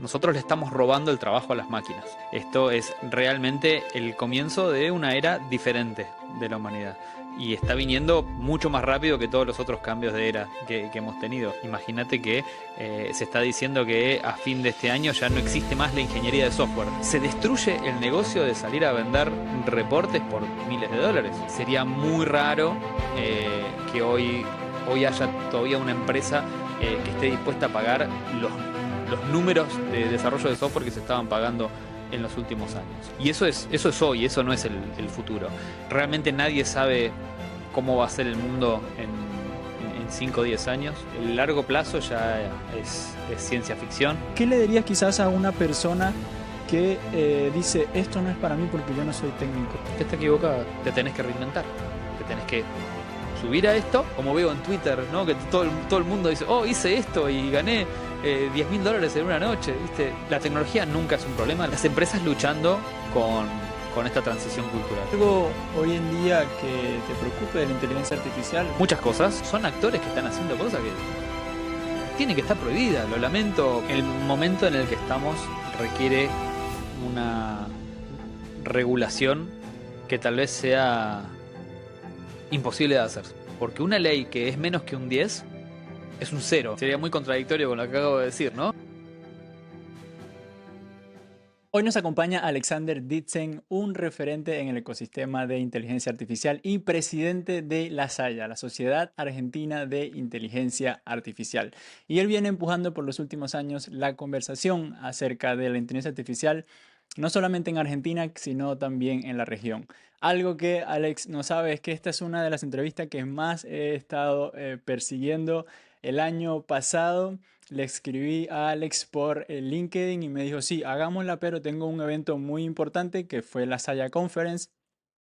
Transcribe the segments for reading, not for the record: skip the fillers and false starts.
nosotros le estamos robando el trabajo a las máquinas. Esto es realmente el comienzo de una era diferente de la humanidad. Y está viniendo mucho más rápido que todos los otros cambios de era que hemos tenido. Imagínate que se está diciendo que a fin de este año ya no existe más la ingeniería de software. Se destruye el negocio de salir a vender reportes por miles de dólares. Sería muy raro que hoy haya todavía una empresa que esté dispuesta a pagar los números de desarrollo de software que se estaban pagando en los últimos años. Y eso es hoy, eso no es el futuro. Realmente nadie sabe cómo va a ser el mundo en 5 o 10 años. El largo plazo ya es ciencia ficción. ¿Qué le dirías quizás a una persona que dice, esto no es para mí porque yo no soy técnico? Que está equivocada. Te tenés que reinventar. Te tenés que subir a esto, como veo en Twitter, ¿no? Que todo el mundo dice, oh, hice esto y gané $10.000 en una noche, ¿viste? La tecnología nunca es un problema. Las empresas luchando con esta transición cultural. ¿Algo hoy en día que te preocupe de la inteligencia artificial? Muchas cosas. Son actores que están haciendo cosas que tienen que estar prohibidas. Lo lamento. El momento en el que estamos requiere una regulación que tal vez sea imposible de hacer. Porque una ley que es menos que un 10 es un 0. Sería muy contradictorio con lo que acabo de decir, ¿no? Hoy nos acompaña Alexander Ditzen, un referente en el ecosistema de inteligencia artificial y presidente de la SAIA, la Sociedad Argentina de Inteligencia Artificial. Y él viene empujando por los últimos años la conversación acerca de la inteligencia artificial, no solamente en Argentina, sino también en la región. Algo que Alex no sabe es que esta es una de las entrevistas que más he estado persiguiendo. El año pasado le escribí a Alex por LinkedIn y me dijo, sí, hagámosla, pero tengo un evento muy importante que fue la SAIA Conference,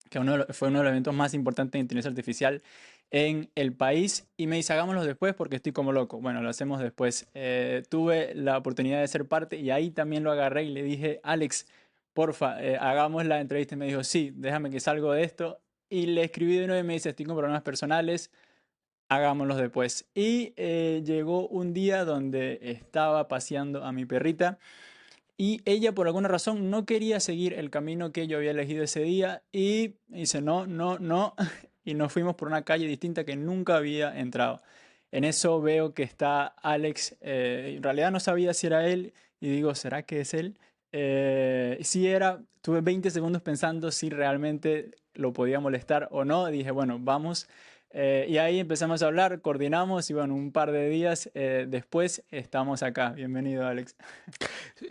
que fue uno de los eventos más importantes de inteligencia artificial en el país. Y me dice, hagámoslo después porque estoy como loco. Bueno, lo hacemos después. Tuve la oportunidad de ser parte y ahí también lo agarré y le dije, Alex, porfa, hagamos la entrevista. Y me dijo, sí, déjame que salgo de esto. Y le escribí de nuevo y me dice, estoy con problemas personales, hagámoslos después. Y llegó un día donde estaba paseando a mi perrita y ella por alguna razón no quería seguir el camino que yo había elegido ese día y dice no, no, no. Y nos fuimos por una calle distinta que nunca había entrado. En eso veo que está Alex. En realidad no sabía si era él y digo, ¿será que es él? Si era, tuve 20 segundos pensando si realmente lo podía molestar o no. Dije, bueno, vamos. Y ahí empezamos a hablar, coordinamos y bueno, un par de días después estamos acá. Bienvenido, Alex.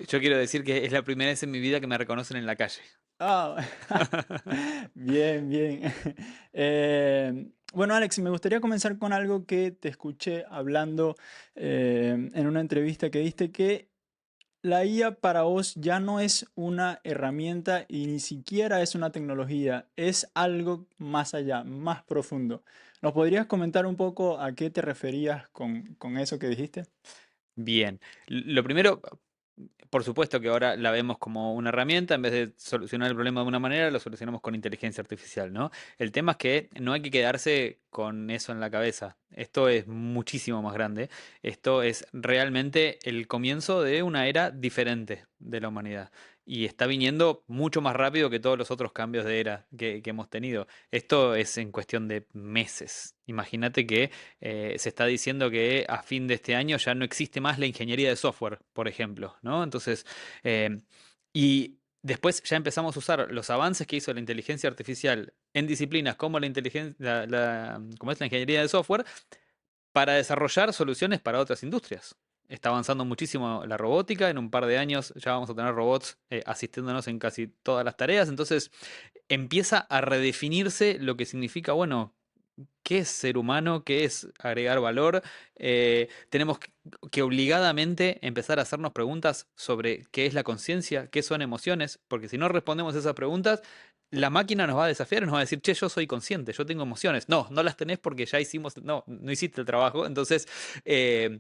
Yo quiero decir que es la primera vez en mi vida que me reconocen en la calle. Ah, bien, bien. Bueno, Alex, me gustaría comenzar con algo que te escuché hablando en una entrevista que diste, que la IA para vos ya no es una herramienta y ni siquiera es una tecnología, es algo más allá, más profundo. ¿Nos podrías comentar un poco a qué te referías con eso que dijiste? Bien. Lo primero, por supuesto que ahora la vemos como una herramienta, en vez de solucionar el problema de una manera, lo solucionamos con inteligencia artificial, ¿no? El tema es que no hay que quedarse con eso en la cabeza. Esto es muchísimo más grande. Esto es realmente el comienzo de una era diferente de la humanidad. Y está viniendo mucho más rápido que todos los otros cambios de era que hemos tenido. Esto es en cuestión de meses. Imagínate que se está diciendo que a fin de este año ya no existe más la ingeniería de software, por ejemplo, ¿no? Entonces, y después ya empezamos a usar los avances que hizo la inteligencia artificial en disciplinas como la inteligencia, como es la ingeniería de software, para desarrollar soluciones para otras industrias. Está avanzando muchísimo la robótica, en un par de años ya vamos a tener robots asistiéndonos en casi todas las tareas, entonces empieza a redefinirse lo que significa, bueno, qué es ser humano, qué es agregar valor. Tenemos que obligadamente empezar a hacernos preguntas sobre qué es la conciencia, qué son emociones, porque si no respondemos esas preguntas, la máquina nos va a desafiar y nos va a decir, che, yo soy consciente, yo tengo emociones. No, no las tenés porque ya hicimos, no, no hiciste el trabajo. Entonces, eh,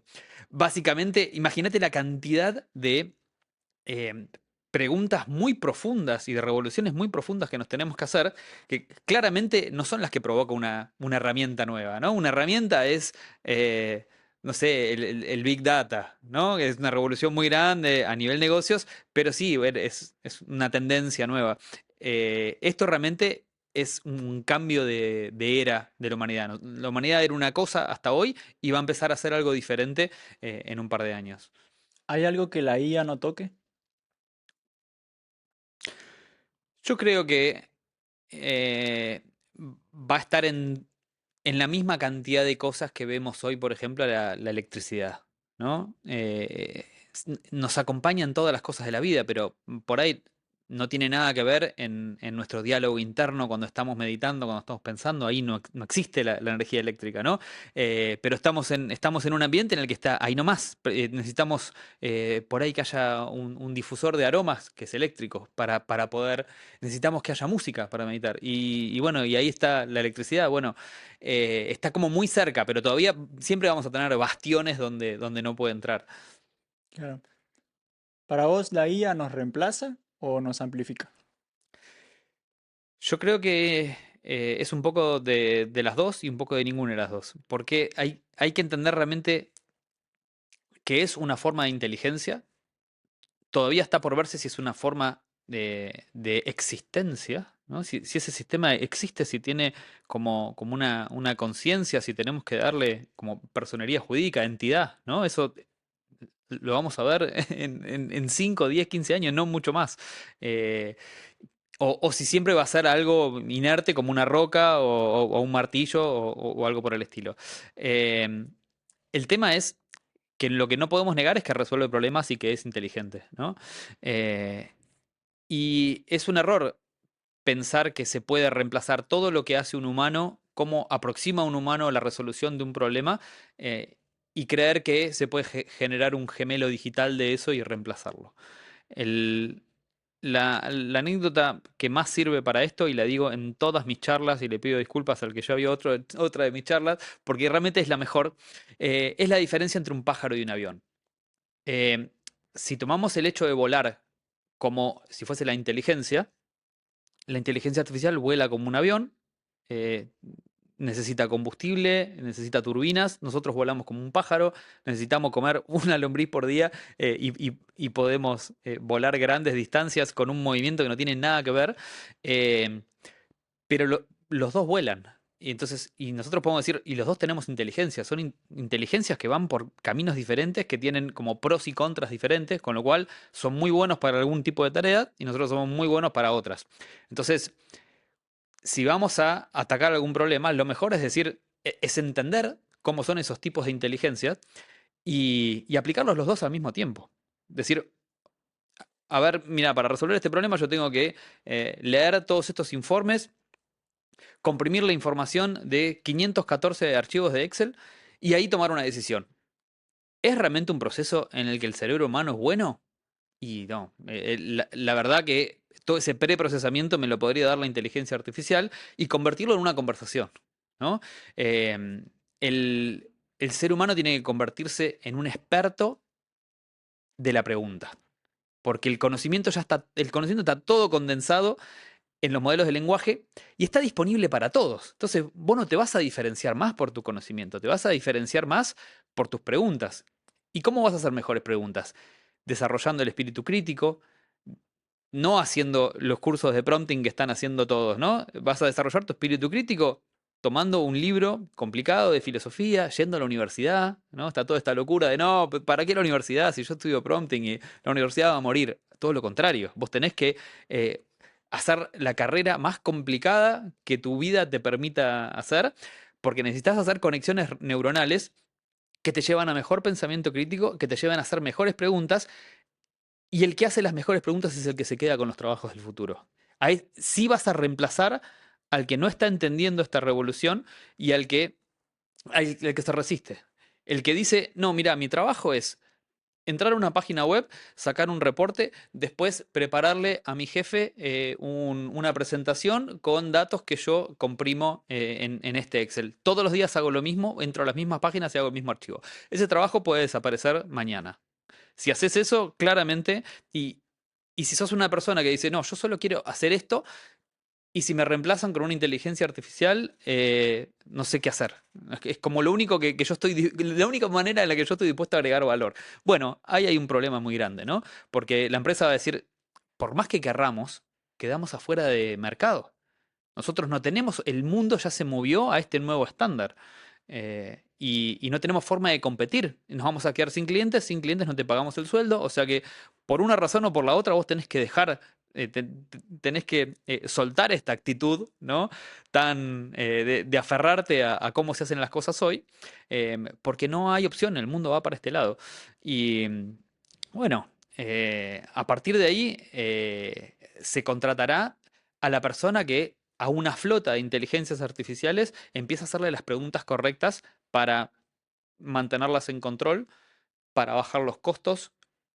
básicamente, imagínate la cantidad de eh, preguntas muy profundas y de revoluciones muy profundas que nos tenemos que hacer, que claramente no son las que provoca una herramienta nueva, ¿no? Una herramienta es no sé, el Big Data, ¿no? Es una revolución muy grande a nivel negocios, pero sí, es una tendencia nueva. Esto realmente es un cambio de era de la humanidad, ¿no? La humanidad era una cosa hasta hoy y va a empezar a hacer algo diferente en un par de años. ¿Hay algo que la IA no toque? Yo creo que eh, va a estar en la misma cantidad de cosas que vemos hoy, por ejemplo, la electricidad, ¿no? Nos acompaña en todas las cosas de la vida, pero por ahí no tiene nada que ver en nuestro diálogo interno cuando estamos meditando, cuando estamos pensando, ahí no existe la energía eléctrica, ¿no? Pero estamos en un ambiente en el que está ahí nomás. Necesitamos por ahí que haya un difusor de aromas que es eléctrico para poder, necesitamos que haya música para meditar. Y bueno, y ahí está la electricidad. Bueno, está como muy cerca, pero todavía siempre vamos a tener bastiones donde no puede entrar. Claro. ¿Para vos la IA nos reemplaza o nos amplifica? Yo creo que es un poco de las dos y un poco de ninguna de las dos, porque hay que entender realmente que es una forma de inteligencia. Todavía está por verse si es una forma de existencia, ¿no? Si ese sistema existe, si tiene como una conciencia, si tenemos que darle como personería jurídica, entidad, ¿no? Eso lo vamos a ver en 5, 10, 15 años, no mucho más. Eh, o si siempre va a ser algo inerte como una roca o un martillo o algo por el estilo. Eh, el tema es que lo que no podemos negar es que resuelve problemas y que es inteligente, ¿no? Eh, y es un error pensar que se puede reemplazar todo lo que hace un humano, cómo aproxima un humano a la resolución de un problema, eh, y creer que se puede generar un gemelo digital de eso y reemplazarlo. El- la anécdota que más sirve para esto, y la digo en todas mis charlas, y le pido disculpas al que ya vio otra de mis charlas, porque realmente es la mejor, es la diferencia entre un pájaro y un avión. Eh, si tomamos el hecho de volar como si fuese la inteligencia artificial vuela como un avión, eh, necesita combustible, necesita turbinas, nosotros volamos como un pájaro, necesitamos comer una lombriz por día y podemos volar grandes distancias con un movimiento que no tiene nada que ver, eh, pero los dos vuelan. Y entonces, y nosotros podemos decir, y los dos tenemos inteligencia, son inteligencias que van por caminos diferentes, que tienen como pros y contras diferentes, con lo cual son muy buenos para algún tipo de tarea y nosotros somos muy buenos para otras. Entonces, si vamos a atacar algún problema, lo mejor es decir, es entender cómo son esos tipos de inteligencia y aplicarlos los dos al mismo tiempo. Decir, a ver, mira, para resolver este problema yo tengo que leer todos estos informes, comprimir la información de 514 archivos de Excel y ahí tomar una decisión. ¿Es realmente un proceso en el que el cerebro humano es bueno? Y no, la verdad que todo ese preprocesamiento me lo podría dar la inteligencia artificial y convertirlo en una conversación, ¿no? Em, el ser humano tiene que convertirse en un experto de la pregunta, porque el conocimiento está todo condensado en los modelos de lenguaje y está disponible para todos. Entonces, vos no te vas a diferenciar más por tu conocimiento, te vas a diferenciar más por tus preguntas. ¿Y cómo vas a hacer mejores preguntas? Desarrollando el espíritu crítico, no haciendo los cursos de prompting que están haciendo todos, ¿no? Vas a desarrollar tu espíritu crítico tomando un libro complicado de filosofía, yendo a la universidad, ¿no? Está toda esta locura de, no, ¿para qué la universidad si yo estudio prompting y la universidad va a morir? Todo lo contrario, vos tenés que eh, hacer la carrera más complicada que tu vida te permita hacer, porque necesitas hacer conexiones neuronales que te llevan a mejor pensamiento crítico, que te llevan a hacer mejores preguntas y el que hace las mejores preguntas es el que se queda con los trabajos del futuro. Ahí sí vas a reemplazar al que no está entendiendo esta revolución y al que se resiste. El que dice, no, mira, mi trabajo es entrar a una página web, sacar un reporte, después prepararle a mi jefe una presentación con datos que yo comprimo en este Excel. Todos los días hago lo mismo, entro a las mismas páginas y hago el mismo archivo. Ese trabajo puede desaparecer mañana. Si haces eso, claramente, y si sos una persona que dice, no, yo solo quiero hacer esto, Y si me reemplazan con una inteligencia artificial, no sé qué hacer. Es como lo único que yo estoy, la única manera en la que yo estoy dispuesto a agregar valor. Bueno, ahí hay un problema muy grande, ¿no? Porque la empresa va a decir, por más que querramos, quedamos afuera de mercado. Nosotros no tenemos, el mundo ya se movió a este nuevo estándar. Y no tenemos forma de competir. Nos vamos a quedar sin clientes no te pagamos el sueldo. O sea que por una razón o por la otra vos tenés que dejar, tenés que soltar esta actitud, ¿no? Tan de aferrarte a cómo se hacen las cosas hoy, porque no hay opción, el mundo va para este lado. Y bueno, a partir de ahí se contratará a la persona que a una flota de inteligencias artificiales empieza a hacerle las preguntas correctas para mantenerlas en control, para bajar los costos,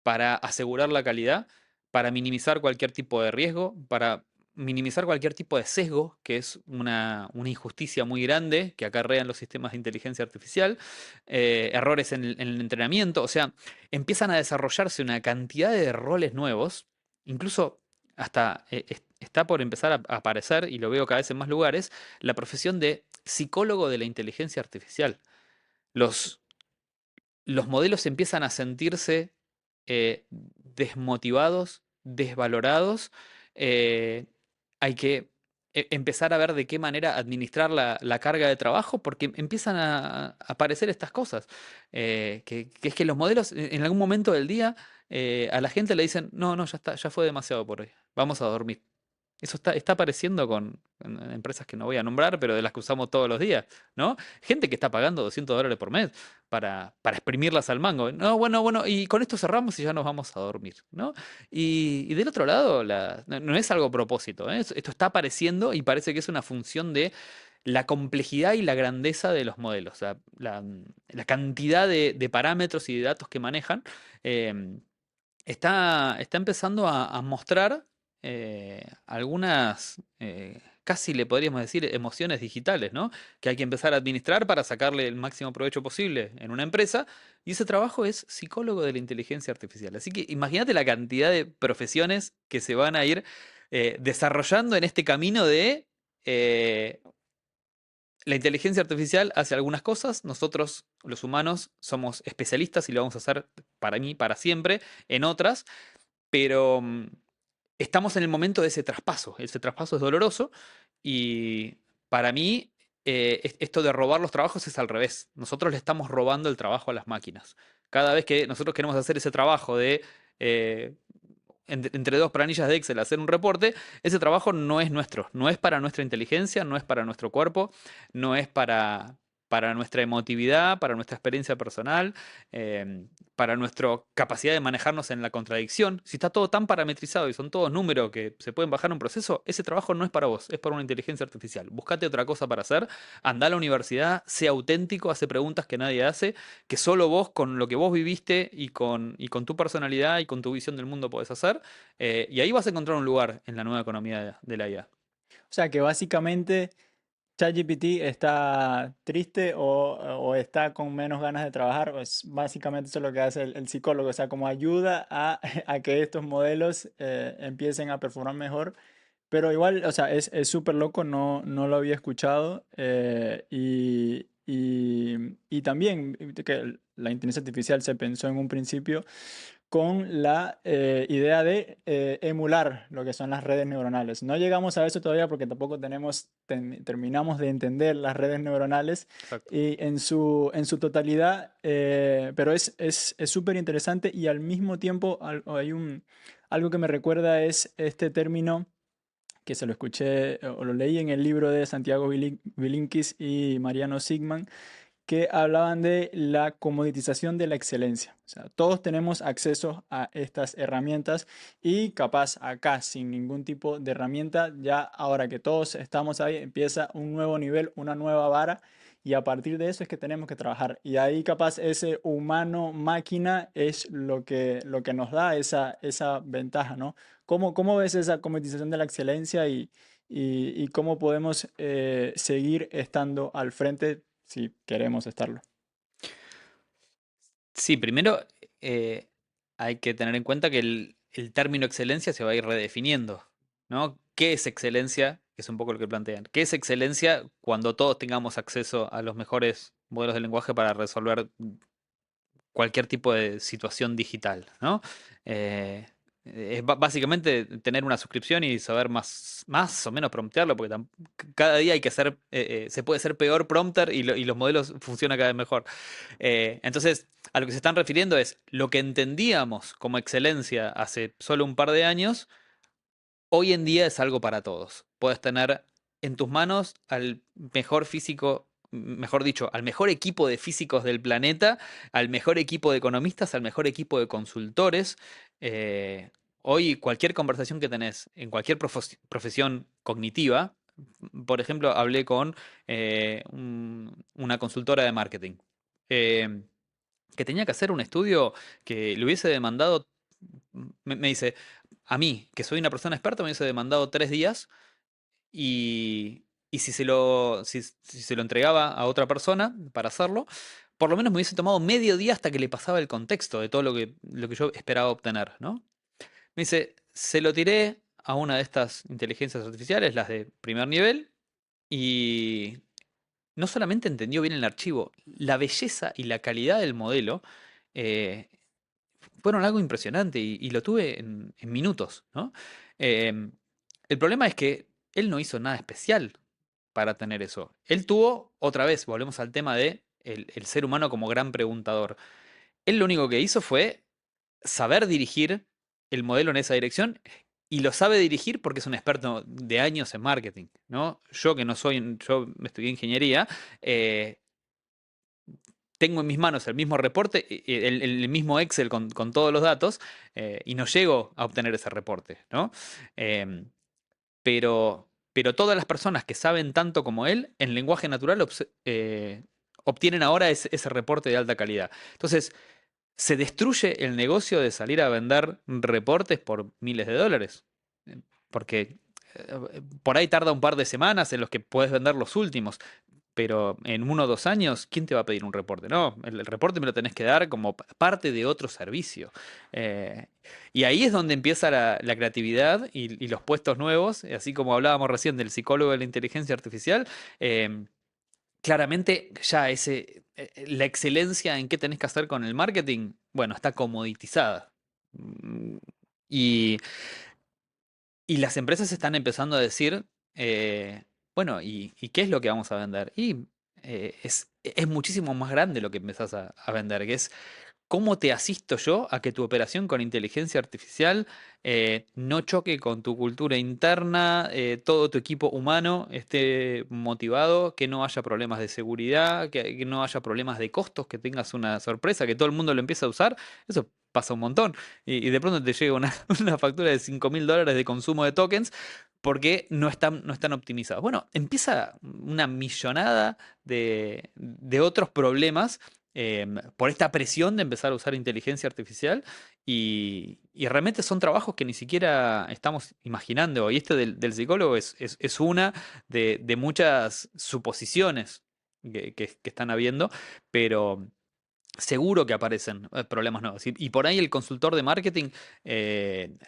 para asegurar la calidad, para minimizar cualquier tipo de riesgo, para minimizar cualquier tipo de sesgo, que es una injusticia muy grande que acarrean los sistemas de inteligencia artificial, errores en el entrenamiento, o sea, empiezan a desarrollarse una cantidad de roles nuevos, incluso hasta está por empezar a aparecer, y lo veo cada vez en más lugares, la profesión de psicólogo de la inteligencia artificial. Los, los modelos empiezan a sentirse desmotivados, desvalorados. eh, Hay que empezar a ver de qué manera administrar la carga de trabajo porque empiezan a aparecer estas cosas. Que es que los modelos en algún momento del día a la gente le dicen, no, no, ya está, ya fue demasiado por hoy, vamos a dormir. Eso está apareciendo con empresas que no voy a nombrar, pero de las que usamos todos los días, ¿no? Gente que está pagando $200 por mes para exprimirlas al mango. No, bueno, bueno, y con esto cerramos y ya nos vamos a dormir, ¿no? Y del otro lado, no es algo a propósito, ¿eh? Esto está apareciendo y parece que es una función de la complejidad y la grandeza de los modelos, o sea, la cantidad de parámetros y de datos que manejan. em, está empezando a mostrar algunas, casi le podríamos decir, emociones digitales, ¿no? Que hay que empezar a administrar para sacarle el máximo provecho posible en una empresa. Y ese trabajo es psicólogo de la inteligencia artificial. Así que imagínate la cantidad de profesiones que se van a ir desarrollando en este camino de eh, la inteligencia artificial hace algunas cosas, nosotros los humanos somos especialistas y lo vamos a hacer para mí, para siempre, en otras, pero estamos en el momento de ese traspaso. Ese traspaso es doloroso y para mí esto de robar los trabajos es al revés. Nosotros le estamos robando el trabajo a las máquinas. Cada vez que nosotros queremos hacer ese trabajo de eh, entre dos planillas de Excel hacer un reporte, ese trabajo no es nuestro, no es para nuestra inteligencia, no es para nuestro cuerpo, no es para nuestra emotividad, para nuestra experiencia personal, para nuestra capacidad de manejarnos en la contradicción. Si está todo tan parametrizado y son todos números que se pueden bajar en un proceso, ese trabajo no es para vos, es para una inteligencia artificial. Buscate otra cosa para hacer, anda a la universidad, sea auténtico, hace preguntas que nadie hace, que solo vos con lo que vos viviste y con tu personalidad y con tu visión del mundo podés hacer. Y ahí vas a encontrar un lugar en la nueva economía de la IA. O sea que básicamente ChatGPT está triste o está con menos ganas de trabajar, pues básicamente eso es lo que hace el psicólogo, o sea, como ayuda a, a que estos modelos empiecen a performar mejor, pero igual, o sea, es súper loco, no lo había escuchado y también que la inteligencia artificial se pensó en un principio con la idea de emular lo que son las redes neuronales. No llegamos a eso todavía porque tampoco terminamos de entender las redes neuronales Exacto. y en su totalidad, pero es súper interesante y al mismo tiempo algo que me recuerda es este término que se lo escuché o lo leí en el libro de Santiago Bilinkis y Mariano Sigman, que hablaban de la comoditización de la excelencia. O sea, todos tenemos acceso a estas herramientas y capaz acá sin ningún tipo de herramienta, ya ahora que todos estamos ahí, empieza un nuevo nivel, una nueva vara y a partir de eso es que tenemos que trabajar. Y ahí capaz ese humano-máquina es lo que nos da esa ventaja, ¿no? ¿Cómo ves esa comoditización de la excelencia y cómo podemos seguir estando al frente si queremos estarlo? Sí, primero eh, hay que tener en cuenta que el término excelencia se va a ir redefiniendo, ¿no? ¿Qué es excelencia? que es un poco lo que plantean. ¿Qué es excelencia cuando todos tengamos acceso a los mejores modelos de lenguaje para resolver cualquier tipo de situación digital, ¿no? Eh, es básicamente tener una suscripción y saber más o menos promptearlo, porque cada día hay que hacer, se puede ser peor prompter y los modelos funcionan cada vez mejor. Entonces, a lo que se están refiriendo es lo que entendíamos como excelencia hace solo un par de años, hoy en día es algo para todos. Puedes tener en tus manos al mejor físico, mejor dicho, al mejor equipo de físicos del planeta, al mejor equipo de economistas, al mejor equipo de consultores. Hoy cualquier conversación que tenés en cualquier profesión cognitiva, por ejemplo, hablé con una consultora de marketing. eh, que tenía que hacer un estudio que le hubiese demandado, me dice, a mí, que soy una persona experta, me hubiese demandado 3 días y si se lo entregaba a otra persona para hacerlo, por lo menos me hubiese tomado medio día hasta que le pasaba el contexto de todo lo que yo esperaba obtener, ¿no? Me dice, se lo tiré a una de estas inteligencias artificiales, las de primer nivel, y no solamente entendió bien el archivo, la belleza y la calidad del modelo eh, fueron algo impresionante y lo tuve en minutos, ¿no? Em, el problema es que él no hizo nada especial para tener eso. Él tuvo, otra vez, volvemos al tema de el ser humano como gran preguntador. Él lo único que hizo fue saber dirigir el modelo en esa dirección y lo sabe dirigir porque es un experto de años en marketing, ¿no? Yo que no soy, yo estudié ingeniería, eh, tengo en mis manos el mismo reporte, el mismo Excel con todos los datos, y no llego a obtener ese reporte, ¿no? Em, pero todas las personas que saben tanto como él, en lenguaje natural obtienen ahora ese reporte de alta calidad. Entonces, se destruye el negocio de salir a vender reportes por miles de dólares. Porque por ahí tarda un par de semanas en los que puedes vender los últimos. Pero en 1 o 2 años, ¿quién te va a pedir un reporte? No, el reporte me lo tenés que dar como parte de otro servicio. Eh, y ahí es donde empieza la creatividad y los puestos nuevos, así como hablábamos recién del psicólogo de la inteligencia artificial. Claramente ya la excelencia en qué tenés que hacer con el marketing, bueno, está comoditizada. Mm, Y, y las empresas están empezando a decir, bueno, ¿y qué es lo que vamos a vender? Y es muchísimo más grande lo que empezás a vender, que es ¿cómo te asisto yo a que tu operación con inteligencia artificial no choque con tu cultura interna, todo tu equipo humano esté motivado, que no haya problemas de seguridad, que no haya problemas de costos, que tengas una sorpresa, que todo el mundo lo empiece a usar? Eso pasa un montón. Y de pronto te llega una, una factura de $5.000 de consumo de tokens porque no están optimizados. Bueno, empieza una millonada de otros problemas por esta presión de empezar a usar inteligencia artificial y realmente son trabajos que ni siquiera estamos imaginando. Y este del psicólogo es una de muchas suposiciones que están habiendo, pero seguro que aparecen problemas nuevos. Y por ahí el consultor de marketing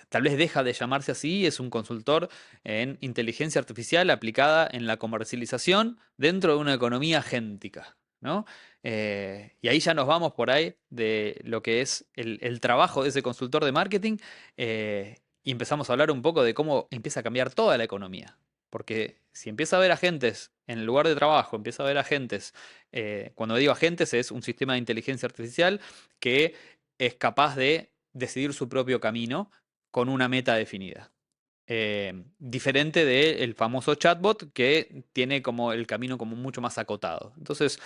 tal vez deja de llamarse así, es un consultor en inteligencia artificial aplicada en la comercialización dentro de una economía agéntica, ¿no? Y ahí ya nos vamos por ahí de lo que es el trabajo de ese consultor de marketing y empezamos a hablar un poco de cómo empieza a cambiar toda la economía. Porque si empieza a haber agentes en el lugar de trabajo, empieza a haber agentes cuando digo agentes, es un sistema de inteligencia artificial que es capaz de decidir su propio camino con una meta definida. Diferente del famoso chatbot que tiene como el camino como mucho más acotado. Entonces,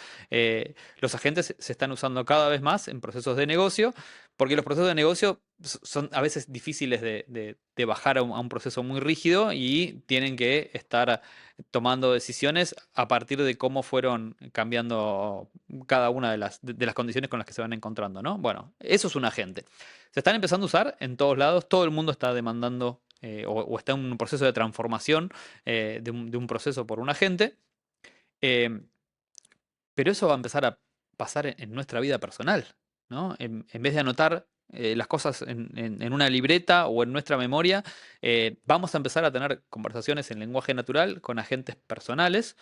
los agentes se están usando cada vez más en procesos de negocio, porque los procesos de negocio son a veces difíciles de bajar a un proceso muy rígido y tienen que estar tomando decisiones a partir de cómo fueron cambiando cada una de las condiciones con las que se van encontrando, ¿no? Bueno, eso es un agente. Se están empezando a usar en todos lados, todo el mundo está demandando o está en un proceso de transformación de un proceso por un agente, eh, pero eso va a empezar a pasar en nuestra vida personal, ¿no? En vez de anotar las cosas en una libreta o en nuestra memoria. Vamos a empezar a tener conversaciones en lenguaje natural con agentes personales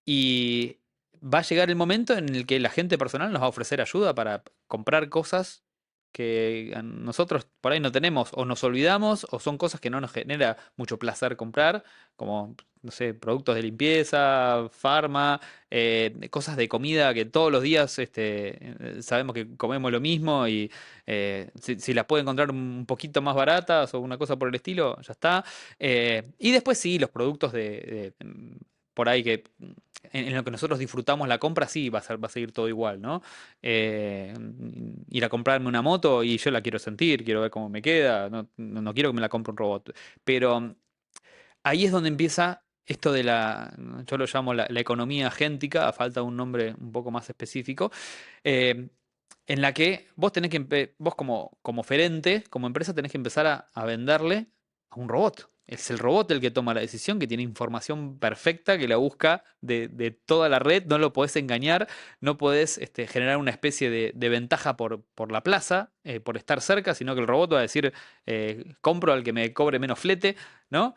y va a llegar el momento en el que el agente personal nos va a ofrecer ayuda para comprar cosas que a nosotros por ahí no tenemos o nos olvidamos o son cosas que no nos genera mucho placer comprar, como, no sé, productos de limpieza, farma, cosas de comida que todos los días sabemos que comemos lo mismo y si las puede encontrar un poquito más baratas o una cosa por el estilo, ya está. Y después sí, los productos por ahí que en lo que nosotros disfrutamos la compra, sí, va a seguir todo igual, ¿no? Eh, Ir a comprarme una moto y yo la quiero sentir, quiero ver cómo me queda, no quiero que me la compre un robot. Pero ahí es donde empieza esto de yo lo llamo la economía agéntica, a falta de un nombre un poco más específico, eh, en la que vos tenés vos como gerente, como empresa, tenés que empezar a venderle a un robot. Es el robot el que toma la decisión, que tiene información perfecta, que la busca de toda la red, no lo podés engañar, no podés generar una especie de ventaja por la plaza, por estar cerca, sino que el robot va a decir, compro al que me cobre menos flete, ¿no?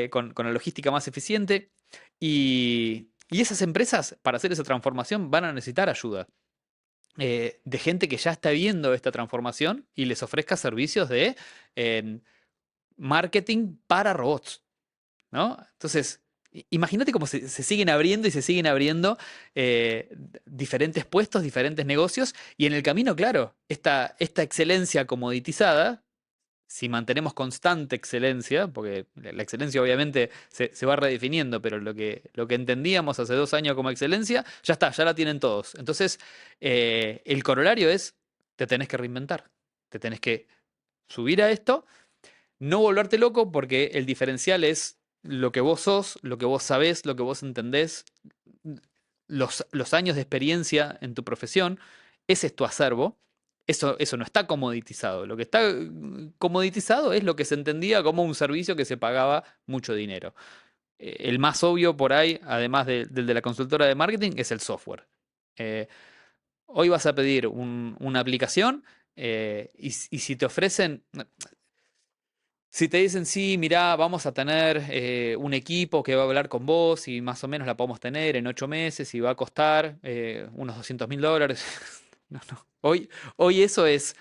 Con la logística más eficiente. Y esas empresas, para hacer esa transformación, van a necesitar ayuda de gente que ya está viendo esta transformación y les ofrezca servicios de eh, marketing para robots, ¿no? Entonces, imagínate cómo se siguen abriendo y se siguen abriendo diferentes puestos, diferentes negocios, y en el camino, claro, esta excelencia comoditizada, si mantenemos constante excelencia, porque la excelencia obviamente se va redefiniendo, pero lo que entendíamos hace 2 años como excelencia, ya está, ya la tienen todos. Entonces, el corolario es, te tenés que reinventar, te tenés que subir a esto, no volverte loco, porque el diferencial es lo que vos sos, lo que vos sabés, lo que vos entendés, los años de experiencia en tu profesión, ese es tu acervo. Eso no está comoditizado. Lo que está comoditizado es lo que se entendía como un servicio que se pagaba mucho dinero. El más obvio por ahí, además del de la consultora de marketing, es el software. Eh, Hoy vas a pedir una aplicación y si te ofrecen, si te dicen, sí, mirá, vamos a tener un equipo que va a hablar con vos y más o menos la podemos tener en 8 meses y va a costar unos $200.000. No, no. Hoy eso es,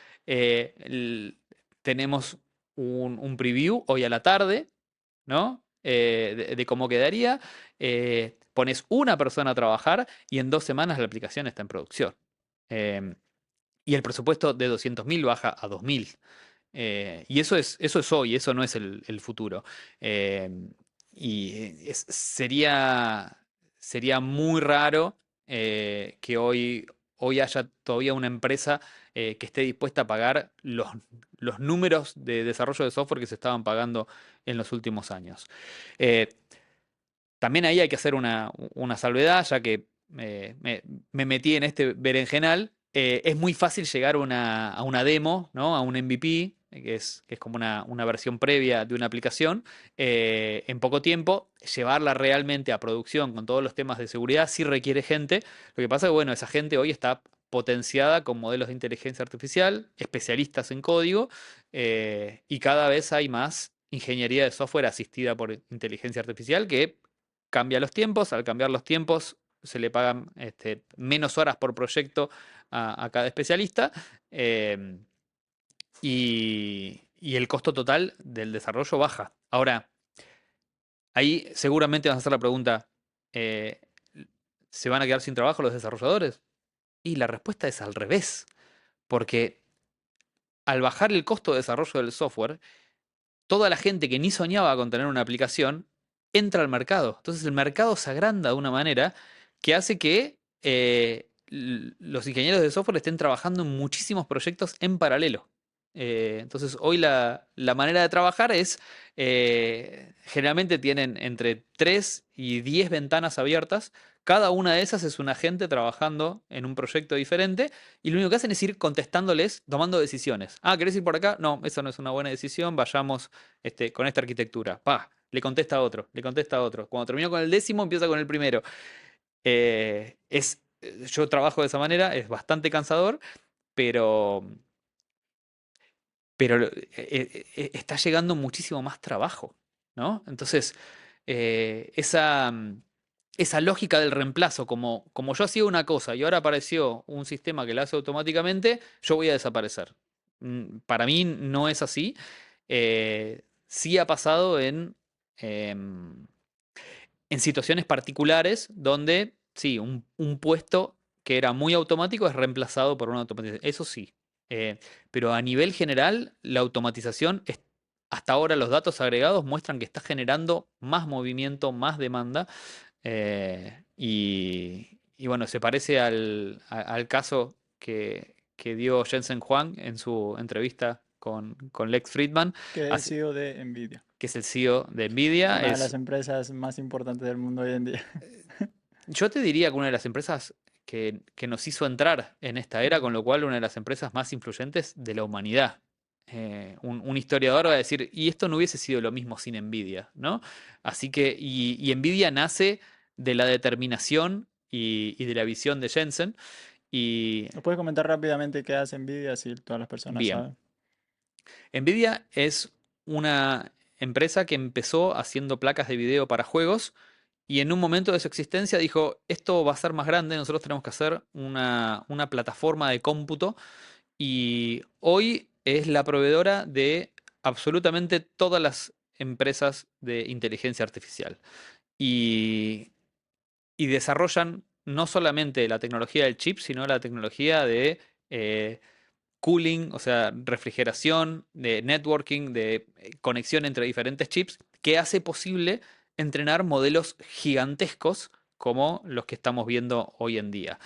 tenemos un preview hoy a la tarde, ¿no? De cómo quedaría. Pones una persona a trabajar y en 2 semanas la aplicación está en producción. Em, y el presupuesto de 200.000 baja a 2.000. Y eso es hoy, eso no es el futuro. Eh, y sería muy raro que hoy haya todavía una empresa que esté dispuesta a pagar los números de desarrollo de software que se estaban pagando en los últimos años. Eh, También ahí hay que hacer una salvedad, ya que me metí en este berenjenal. Es muy fácil llegar a una demo, ¿no? A un MVP, que es como una versión previa de una aplicación, en poco tiempo. Llevarla realmente a producción con todos los temas de seguridad sí requiere gente. Lo que pasa es que, bueno, esa gente hoy está potenciada con modelos de inteligencia artificial, especialistas en código, y cada vez hay más ingeniería de software asistida por inteligencia artificial que cambia los tiempos. Al cambiar los tiempos, se le pagan menos horas por proyecto a cada especialista, eh, y el costo total del desarrollo baja. Ahora, ahí seguramente vas a hacer la pregunta, eh, ¿se van a quedar sin trabajo los desarrolladores? Y la respuesta es al revés, porque al bajar el costo de desarrollo del software, toda la gente que ni soñaba con tener una aplicación entra al mercado. Entonces el mercado se agranda de una manera que hace que los ingenieros de software estén trabajando en muchísimos proyectos en paralelo. Entonces hoy la manera de trabajar es, generalmente tienen entre 3 y 10 ventanas abiertas. Cada una de esas es un agente trabajando en un proyecto diferente y lo único que hacen es ir contestándoles, tomando decisiones. Ah, ¿querés ir por acá? No, esa no es una buena decisión, vayamos con esta arquitectura. Pa, le contesta a otro, le contesta a otro. Cuando terminó con el décimo, empieza con el primero. Yo trabajo de esa manera, es bastante cansador, pero pero está llegando muchísimo más trabajo, ¿no? Entonces, esa lógica del reemplazo, como yo hacía una cosa y ahora apareció un sistema que la hace automáticamente, yo voy a desaparecer. Para mí no es así. Sí ha pasado em, en situaciones particulares donde, sí, un puesto que era muy automático es reemplazado por una automatización. Eso sí. Pero a nivel general, la automatización, hasta ahora los datos agregados muestran que está generando más movimiento, más demanda. Y bueno, se parece al caso que dio Jensen Huang en su entrevista con Lex Fridman, Que es CEO de Nvidia, que es el CEO de Nvidia. una de las empresas más importantes del mundo hoy en día. Yo te diría que una de las empresas que nos hizo entrar en esta era, con lo cual una de las empresas más influyentes de la humanidad. Un historiador va a decir, y esto no hubiese sido lo mismo sin Nvidia, ¿no? Así que, y Nvidia nace de la determinación y de la visión de Jensen. Y ¿Nos puedes comentar rápidamente qué hace Nvidia, así todas las personas bien, saben? Nvidia es una empresa que empezó haciendo placas de video para juegos. Y en un momento de su existencia dijo, esto va a ser más grande, nosotros tenemos que hacer una plataforma de cómputo y hoy es la proveedora de absolutamente todas las empresas de inteligencia artificial. Y, y desarrollan no solamente la tecnología del chip, sino la tecnología de cooling, o sea, refrigeración, de networking, de conexión entre diferentes chips, que hace posible entrenar modelos gigantescos como los que estamos viendo hoy en día.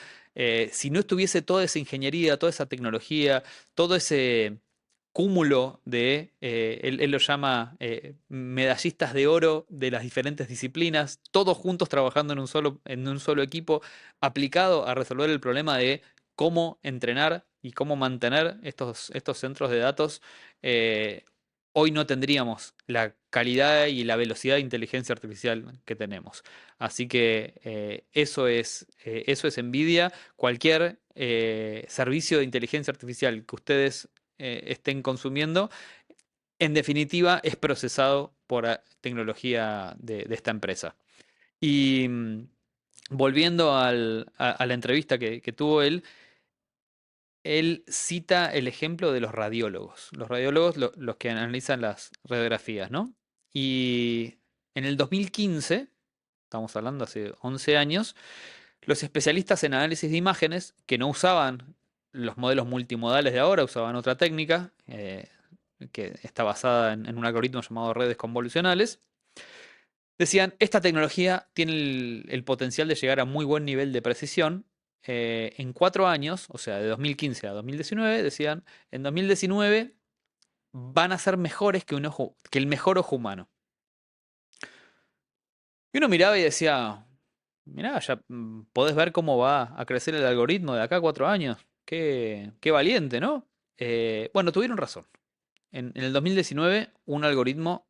Si no estuviese toda esa ingeniería, toda esa tecnología, todo ese cúmulo de, él lo llama medallistas de oro de las diferentes disciplinas, todos juntos trabajando en un solo equipo, aplicado a resolver el problema de cómo entrenar y cómo mantener estos centros de datos, eh, hoy no tendríamos la calidad y la velocidad de inteligencia artificial que tenemos. Así que eso es NVIDIA. Cualquier servicio de inteligencia artificial que ustedes estén consumiendo, en definitiva, es procesado por tecnología de esta empresa. Y volviendo a la entrevista que tuvo él cita el ejemplo de los radiólogos. Los radiólogos, los que analizan las radiografías, ¿no? Y en el 2015, estamos hablando hace 11 años, los especialistas en análisis de imágenes, que no usaban los modelos multimodales de ahora, usaban otra técnica, que está basada en un algoritmo llamado redes convolucionales, decían, esta tecnología tiene el potencial de llegar a muy buen nivel de precisión. En 4 años, o sea, de 2015 a 2019, decían, en 2019 van a ser mejores que el mejor ojo humano. Y uno miraba y decía, mirá, ya podés ver cómo va a crecer el algoritmo de acá a 4 años. Qué valiente, ¿no? Bueno, tuvieron razón. En el 2019, un algoritmo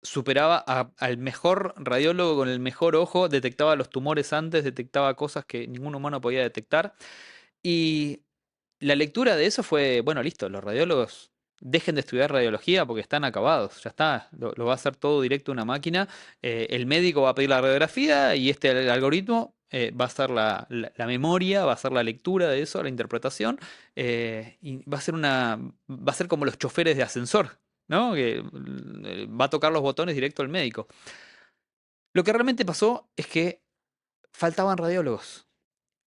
superaba al mejor radiólogo con el mejor ojo, detectaba los tumores antes, detectaba cosas que ningún humano podía detectar. Y la lectura de eso fue, bueno, listo, los radiólogos dejen de estudiar radiología porque están acabados, ya está, lo va a hacer todo directo una máquina. El médico va a pedir la radiografía y el algoritmo va a ser la memoria, va a ser la lectura de eso, la interpretación, y va a ser como los choferes de ascensor, ¿no? Que va a tocar los botones directo al médico. Lo que realmente pasó es que faltaban radiólogos.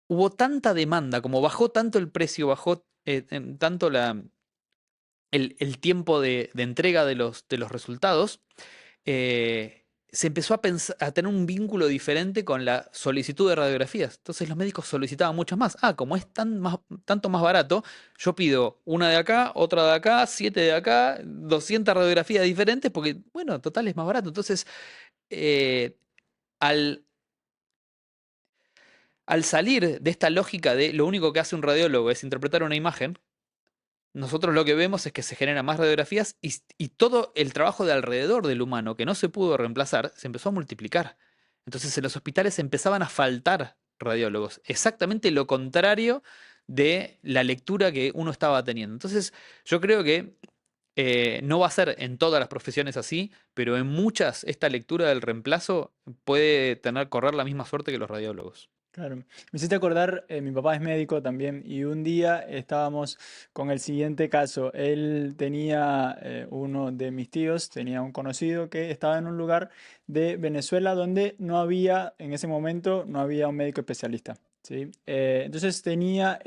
Hubo tanta demanda, como bajó tanto el precio, bajó tanto el tiempo de entrega de los resultados, se empezó a tener un vínculo diferente con la solicitud de radiografías. Entonces los médicos solicitaban muchas más. Ah, como es tanto más barato, yo pido una de acá, otra de acá, 7 de acá, 200 radiografías diferentes, porque, bueno, total es más barato. Entonces, eh, al, al salir de esta lógica de lo único que hace un radiólogo es interpretar una imagen, nosotros lo que vemos es que se generan más radiografías y todo el trabajo de alrededor del humano que no se pudo reemplazar se empezó a multiplicar. Entonces en los hospitales empezaban a faltar radiólogos. Exactamente lo contrario de la lectura que uno estaba teniendo. Entonces, yo creo que no va a ser en todas las profesiones así, pero en muchas esta lectura del reemplazo puede correr la misma suerte que los radiólogos. Claro. Me hiciste acordar, mi papá es médico también y un día estábamos con el siguiente caso. Él tenía, uno de mis tíos, tenía un conocido que estaba en un lugar de Venezuela donde no había, en ese momento, no había un médico especialista. ¿Sí? Entonces tenía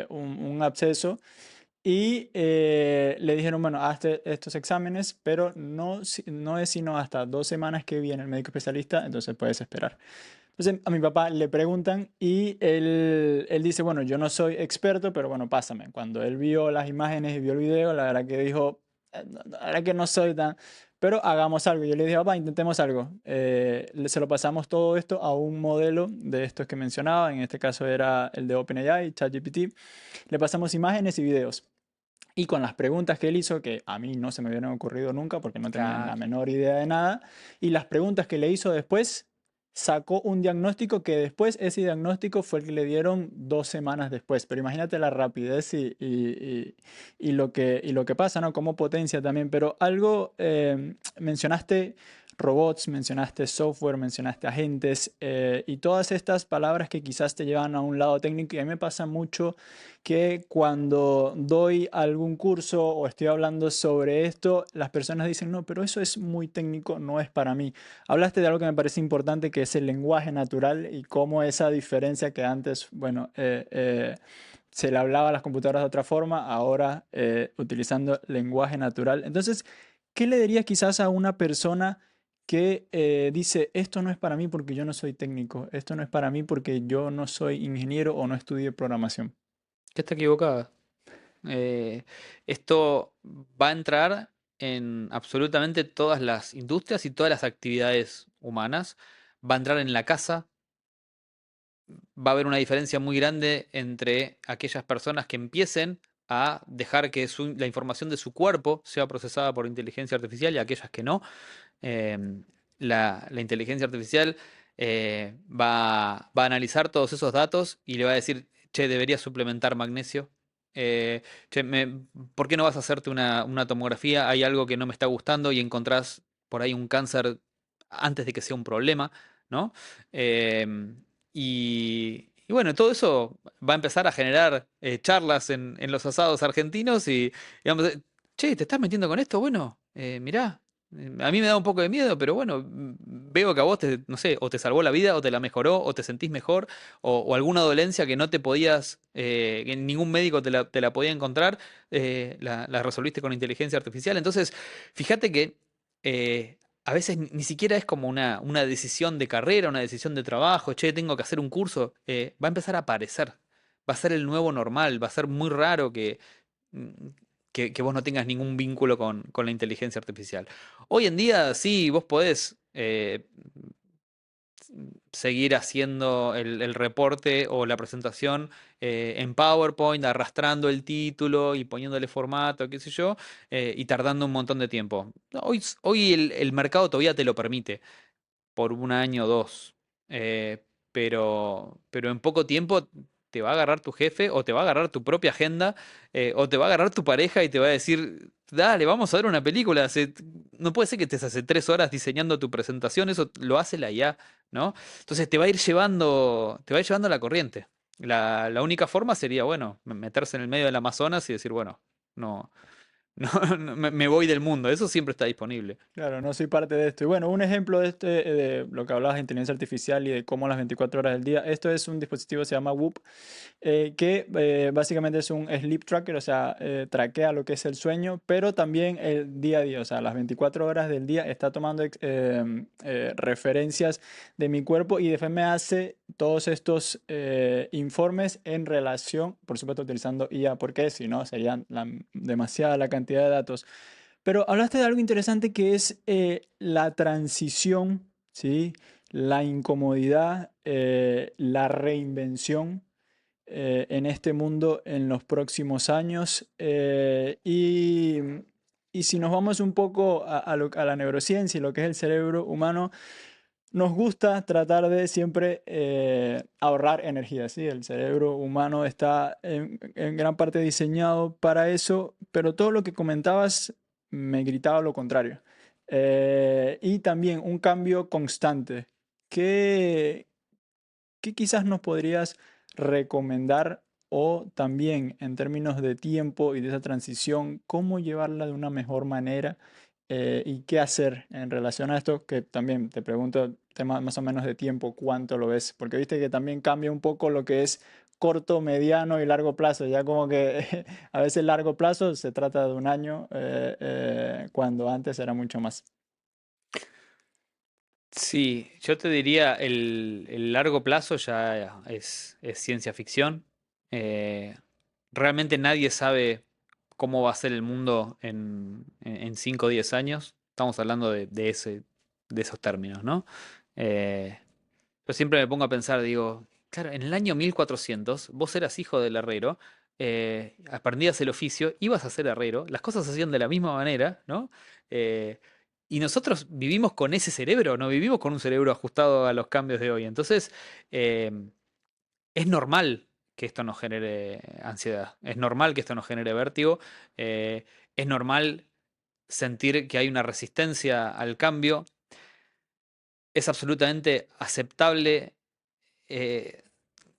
un absceso y le dijeron, bueno, hazte estos exámenes, pero no es sino hasta 2 semanas que viene el médico especialista, entonces puedes esperar. Entonces a mi papá le preguntan y él dice, bueno, yo no soy experto, pero bueno, pásame. Cuando él vio las imágenes y vio el video, la verdad que dijo, la verdad que no soy tan... Pero hagamos algo. Yo le dije, papá, intentemos algo. Se lo pasamos todo esto a un modelo de estos que mencionaba, en este caso era el de OpenAI, ChatGPT. Le pasamos imágenes y videos. Y con las preguntas que él hizo, que a mí no se me hubieran ocurrido nunca porque no tenían la Claro. menor idea de nada, y las preguntas que le hizo después, sacó un diagnóstico que después, ese diagnóstico fue el que le dieron 2 semanas después. Pero imagínate la rapidez y lo que pasa, ¿no? Como potencia también. Pero algo, mencionaste robots, mencionaste software, mencionaste agentes, y todas estas palabras que quizás te llevan a un lado técnico. Y a mí me pasa mucho que cuando doy algún curso o estoy hablando sobre esto, las personas dicen, no, pero eso es muy técnico, no es para mí. Hablaste de algo que me parece importante, que es el lenguaje natural y cómo esa diferencia que antes, bueno, se le hablaba a las computadoras de otra forma, ahora utilizando lenguaje natural. Entonces, ¿qué le dirías quizás a una persona que dice, esto no es para mí porque yo no soy técnico, esto no es para mí porque yo no soy ingeniero o no estudié programación? Que está equivocada. Eh, Esto va a entrar en absolutamente todas las industrias y todas las actividades humanas. Va a entrar en la casa. Va a haber una diferencia muy grande entre aquellas personas que empiecen a dejar que la información de su cuerpo sea procesada por inteligencia artificial y aquellas que no. Em, la inteligencia artificial va a analizar todos esos datos y le va a decir, che, deberías suplementar magnesio. Che, ¿por qué no vas a hacerte una tomografía? Hay algo que no me está gustando y encontrás por ahí un cáncer antes de que sea un problema, ¿no? Y bueno, todo eso va a empezar a generar charlas en los asados argentinos y vamos a decir, che, ¿te estás metiendo con esto? Bueno, mirá. A mí me da un poco de miedo, pero bueno, veo que a vos no sé, o te salvó la vida, o te la mejoró, o te sentís mejor, o alguna dolencia que no te podías, que ningún médico te la podía encontrar, la resolviste con inteligencia artificial. Entonces, fíjate que a veces ni siquiera es como una decisión de carrera, una decisión de trabajo, che, tengo que hacer un curso, va a empezar a aparecer, va a ser el nuevo normal, va a ser muy raro mm, que vos no tengas ningún vínculo con la inteligencia artificial. Hoy en día sí, vos podés seguir haciendo el reporte o la presentación en PowerPoint, arrastrando el título y poniéndole formato, qué sé yo, y tardando un montón de tiempo. Hoy el mercado todavía te lo permite por un año o dos. Pero en poco tiempo te va a agarrar tu jefe o te va a agarrar tu propia agenda o te va a agarrar tu pareja y te va a decir, dale, vamos a ver una película. No puede ser que estés hace 3 horas diseñando tu presentación, eso lo hace la IA, ¿no? Entonces te va a ir llevando la corriente. La única forma sería, bueno, meterse en el medio del Amazonas y decir, bueno, no, no, no, me voy del mundo. Eso siempre está disponible. Claro, no soy parte de esto. Y bueno, un ejemplo de de lo que hablabas de inteligencia artificial y de cómo las 24 horas del día, esto es un dispositivo que se llama Whoop, que básicamente es un sleep tracker, o sea, traquea lo que es el sueño, pero también el día a día, o sea, las 24 horas del día está tomando referencias de mi cuerpo y después me hace todos estos informes en relación, por supuesto, utilizando IA, porque si no, serían demasiada la cantidad de datos. Pero hablaste de algo interesante que es la transición, ¿sí? La incomodidad, la reinvención en este mundo en los próximos años. Y si nos vamos un poco a la neurociencia y lo que es el cerebro humano, nos gusta tratar de siempre ahorrar energía, ¿sí? El cerebro humano está en gran parte diseñado para eso, pero todo lo que comentabas me gritaba lo contrario. Y también un cambio constante. ¿Qué, qué quizás nos podrías recomendar o también en términos de tiempo y de esa transición, cómo llevarla de una mejor manera y qué hacer en relación a esto? Que también te pregunto, tema más o menos de tiempo, ¿cuánto lo ves? Porque viste que también cambia un poco lo que es corto, mediano y largo plazo. Ya como que a veces largo plazo se trata de un año, cuando antes era mucho más. Sí, yo te diría el largo plazo ya es ciencia ficción. Eh, Realmente nadie sabe cómo va a ser el mundo en 5 o 10 años. Estamos hablando de esos términos, ¿no? Eh, yo siempre me pongo a pensar, digo, claro, en el año 1400 vos eras hijo del herrero, aprendías el oficio, ibas a ser herrero, las cosas se hacían de la misma manera, ¿no? Eh, y nosotros vivimos con ese cerebro, no vivimos con un cerebro ajustado a los cambios de hoy. Entonces, eh, es normal que esto nos genere ansiedad, es normal que esto nos genere vértigo, eh, es normal sentir que hay una resistencia al cambio, es absolutamente aceptable eh,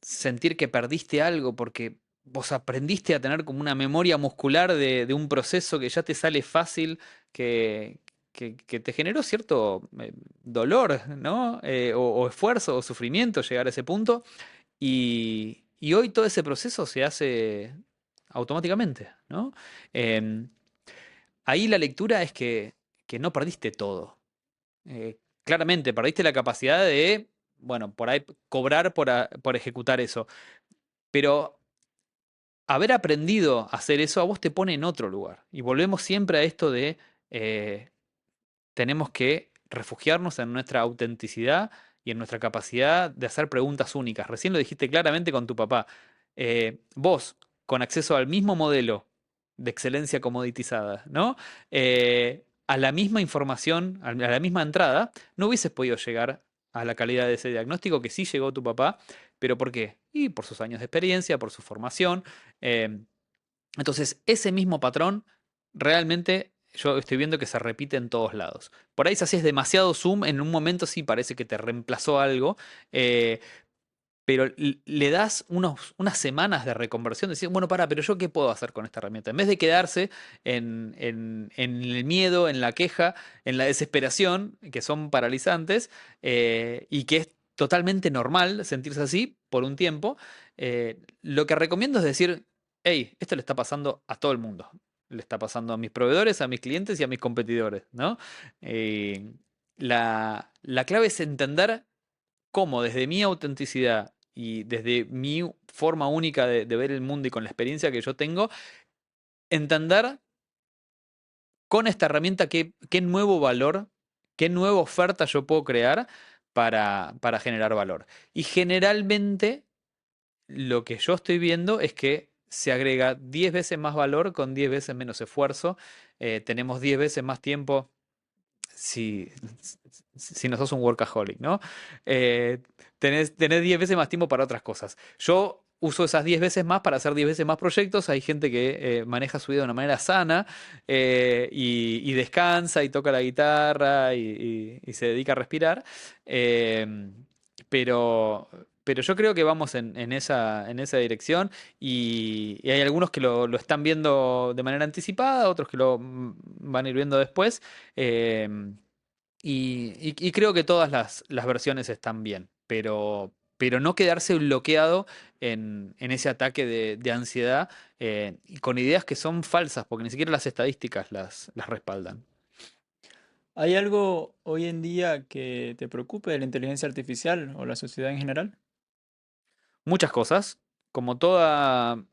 sentir que perdiste algo porque vos aprendiste a tener como una memoria muscular de un proceso que ya te sale fácil, que, que te generó cierto dolor, ¿no? O esfuerzo o sufrimiento llegar a ese punto. Y hoy todo ese proceso se hace automáticamente, ¿no? Em, Ahí la lectura es que no perdiste todo. Claramente, perdiste la capacidad de, bueno, por ahí cobrar por ejecutar eso. Pero haber aprendido a hacer eso a vos te pone en otro lugar. Y volvemos siempre a esto de eh, tenemos que refugiarnos en nuestra autenticidad y en nuestra capacidad de hacer preguntas únicas. Recién lo dijiste claramente con tu papá. Vos, con acceso al mismo modelo de excelencia comoditizada, ¿no? A la misma información, a la misma entrada, no hubieses podido llegar a la calidad de ese diagnóstico que sí llegó tu papá. ¿Pero por qué? Y por sus años de experiencia, por su formación. eh, entonces, ese mismo patrón realmente yo estoy viendo que se repite en todos lados. Por ahí si haces demasiado zoom, en un momento sí parece que te reemplazó algo, eh, pero le das unas semanas de reconversión, decir, bueno, para, pero yo qué puedo hacer con esta herramienta. En vez de quedarse en el miedo, en la queja, en la desesperación, que son paralizantes, y que es totalmente normal sentirse así por un tiempo, lo que recomiendo es decir, hey, esto le está pasando a todo el mundo. Le está pasando a mis proveedores, a mis clientes y a mis competidores, ¿no? Eh, la clave es entender cómo desde mi autenticidad y desde mi forma única de ver el mundo y con la experiencia que yo tengo, entender con esta herramienta qué nuevo valor, qué nueva oferta yo puedo crear para generar valor. Y generalmente lo que yo estoy viendo es que se agrega 10 veces más valor con 10 veces menos esfuerzo. Tenemos 10 veces más tiempo si, si no sos un workaholic, ¿no? Eh, tenés 10 veces más tiempo para otras cosas. Yo uso esas 10 veces más para hacer 10 veces más proyectos. Hay gente que maneja su vida de una manera sana y descansa y toca la guitarra y se dedica a respirar. Eh, pero, pero yo creo que vamos en esa dirección y hay algunos que lo están viendo de manera anticipada, otros que lo van a ir viendo después. Em, y creo que todas las versiones están bien, pero no quedarse bloqueado en ese ataque de ansiedad y con ideas que son falsas, porque ni siquiera las estadísticas las respaldan. ¿Hay algo hoy en día que te preocupe de la inteligencia artificial o la sociedad en general? Muchas cosas, como toda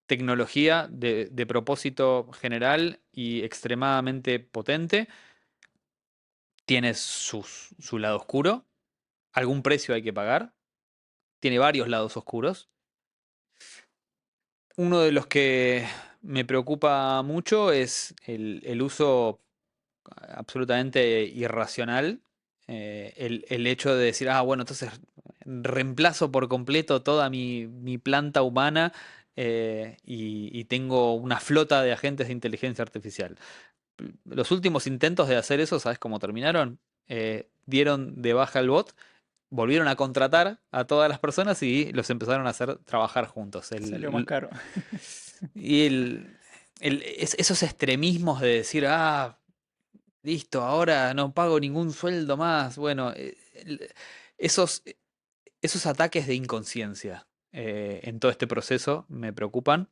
tecnología de propósito general y extremadamente potente, tiene su lado oscuro, algún precio hay que pagar, tiene varios lados oscuros. Uno de los que me preocupa mucho es el uso absolutamente irracional el hecho de decir, ah, bueno, entonces reemplazo por completo toda mi planta humana y tengo una flota de agentes de inteligencia artificial. Los últimos intentos de hacer eso, ¿sabes cómo terminaron? Dieron de baja el bot, volvieron a contratar a todas las personas y los empezaron a hacer trabajar juntos. Salió más caro. Y esos extremismos de decir, ah, listo, ahora no pago ningún sueldo más. Bueno, esos, esos ataques de inconsciencia en todo este proceso me preocupan.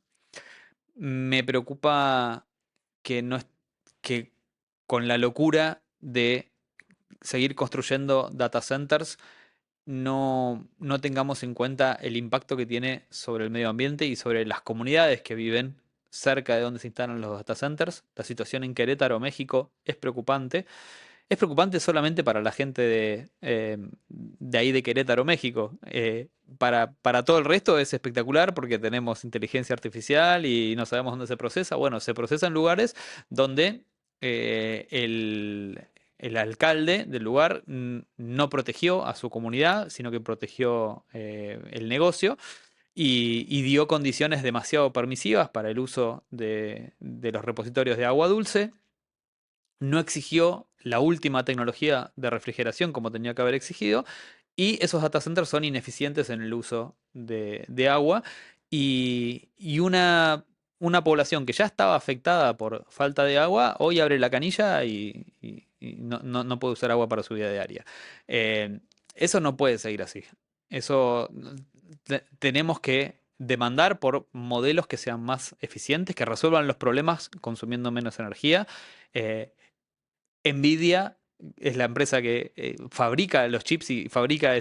Me preocupa que no es, que con la locura de seguir construyendo data centers no tengamos en cuenta el impacto que tiene sobre el medio ambiente y sobre las comunidades que viven cerca de donde se instalan los data centers. La situación en Querétaro, México, es preocupante. Es preocupante solamente para la gente de ahí de Querétaro, México. Para todo el resto es espectacular porque tenemos inteligencia artificial y no sabemos dónde se procesa. Bueno, se procesa en lugares donde el alcalde del lugar no protegió a su comunidad, sino que protegió el negocio y dio condiciones demasiado permisivas para el uso de los repositorios de agua dulce. No exigió la última tecnología de refrigeración como tenía que haber exigido, y esos data centers son ineficientes en el uso de agua, y una población que ya estaba afectada por falta de agua, hoy abre la canilla y no puede usar agua para su vida diaria. Eso no puede seguir así. Eso tenemos que demandar por modelos que sean más eficientes, que resuelvan los problemas consumiendo menos energía. Eh, Nvidia es la empresa que fabrica los chips y fabrica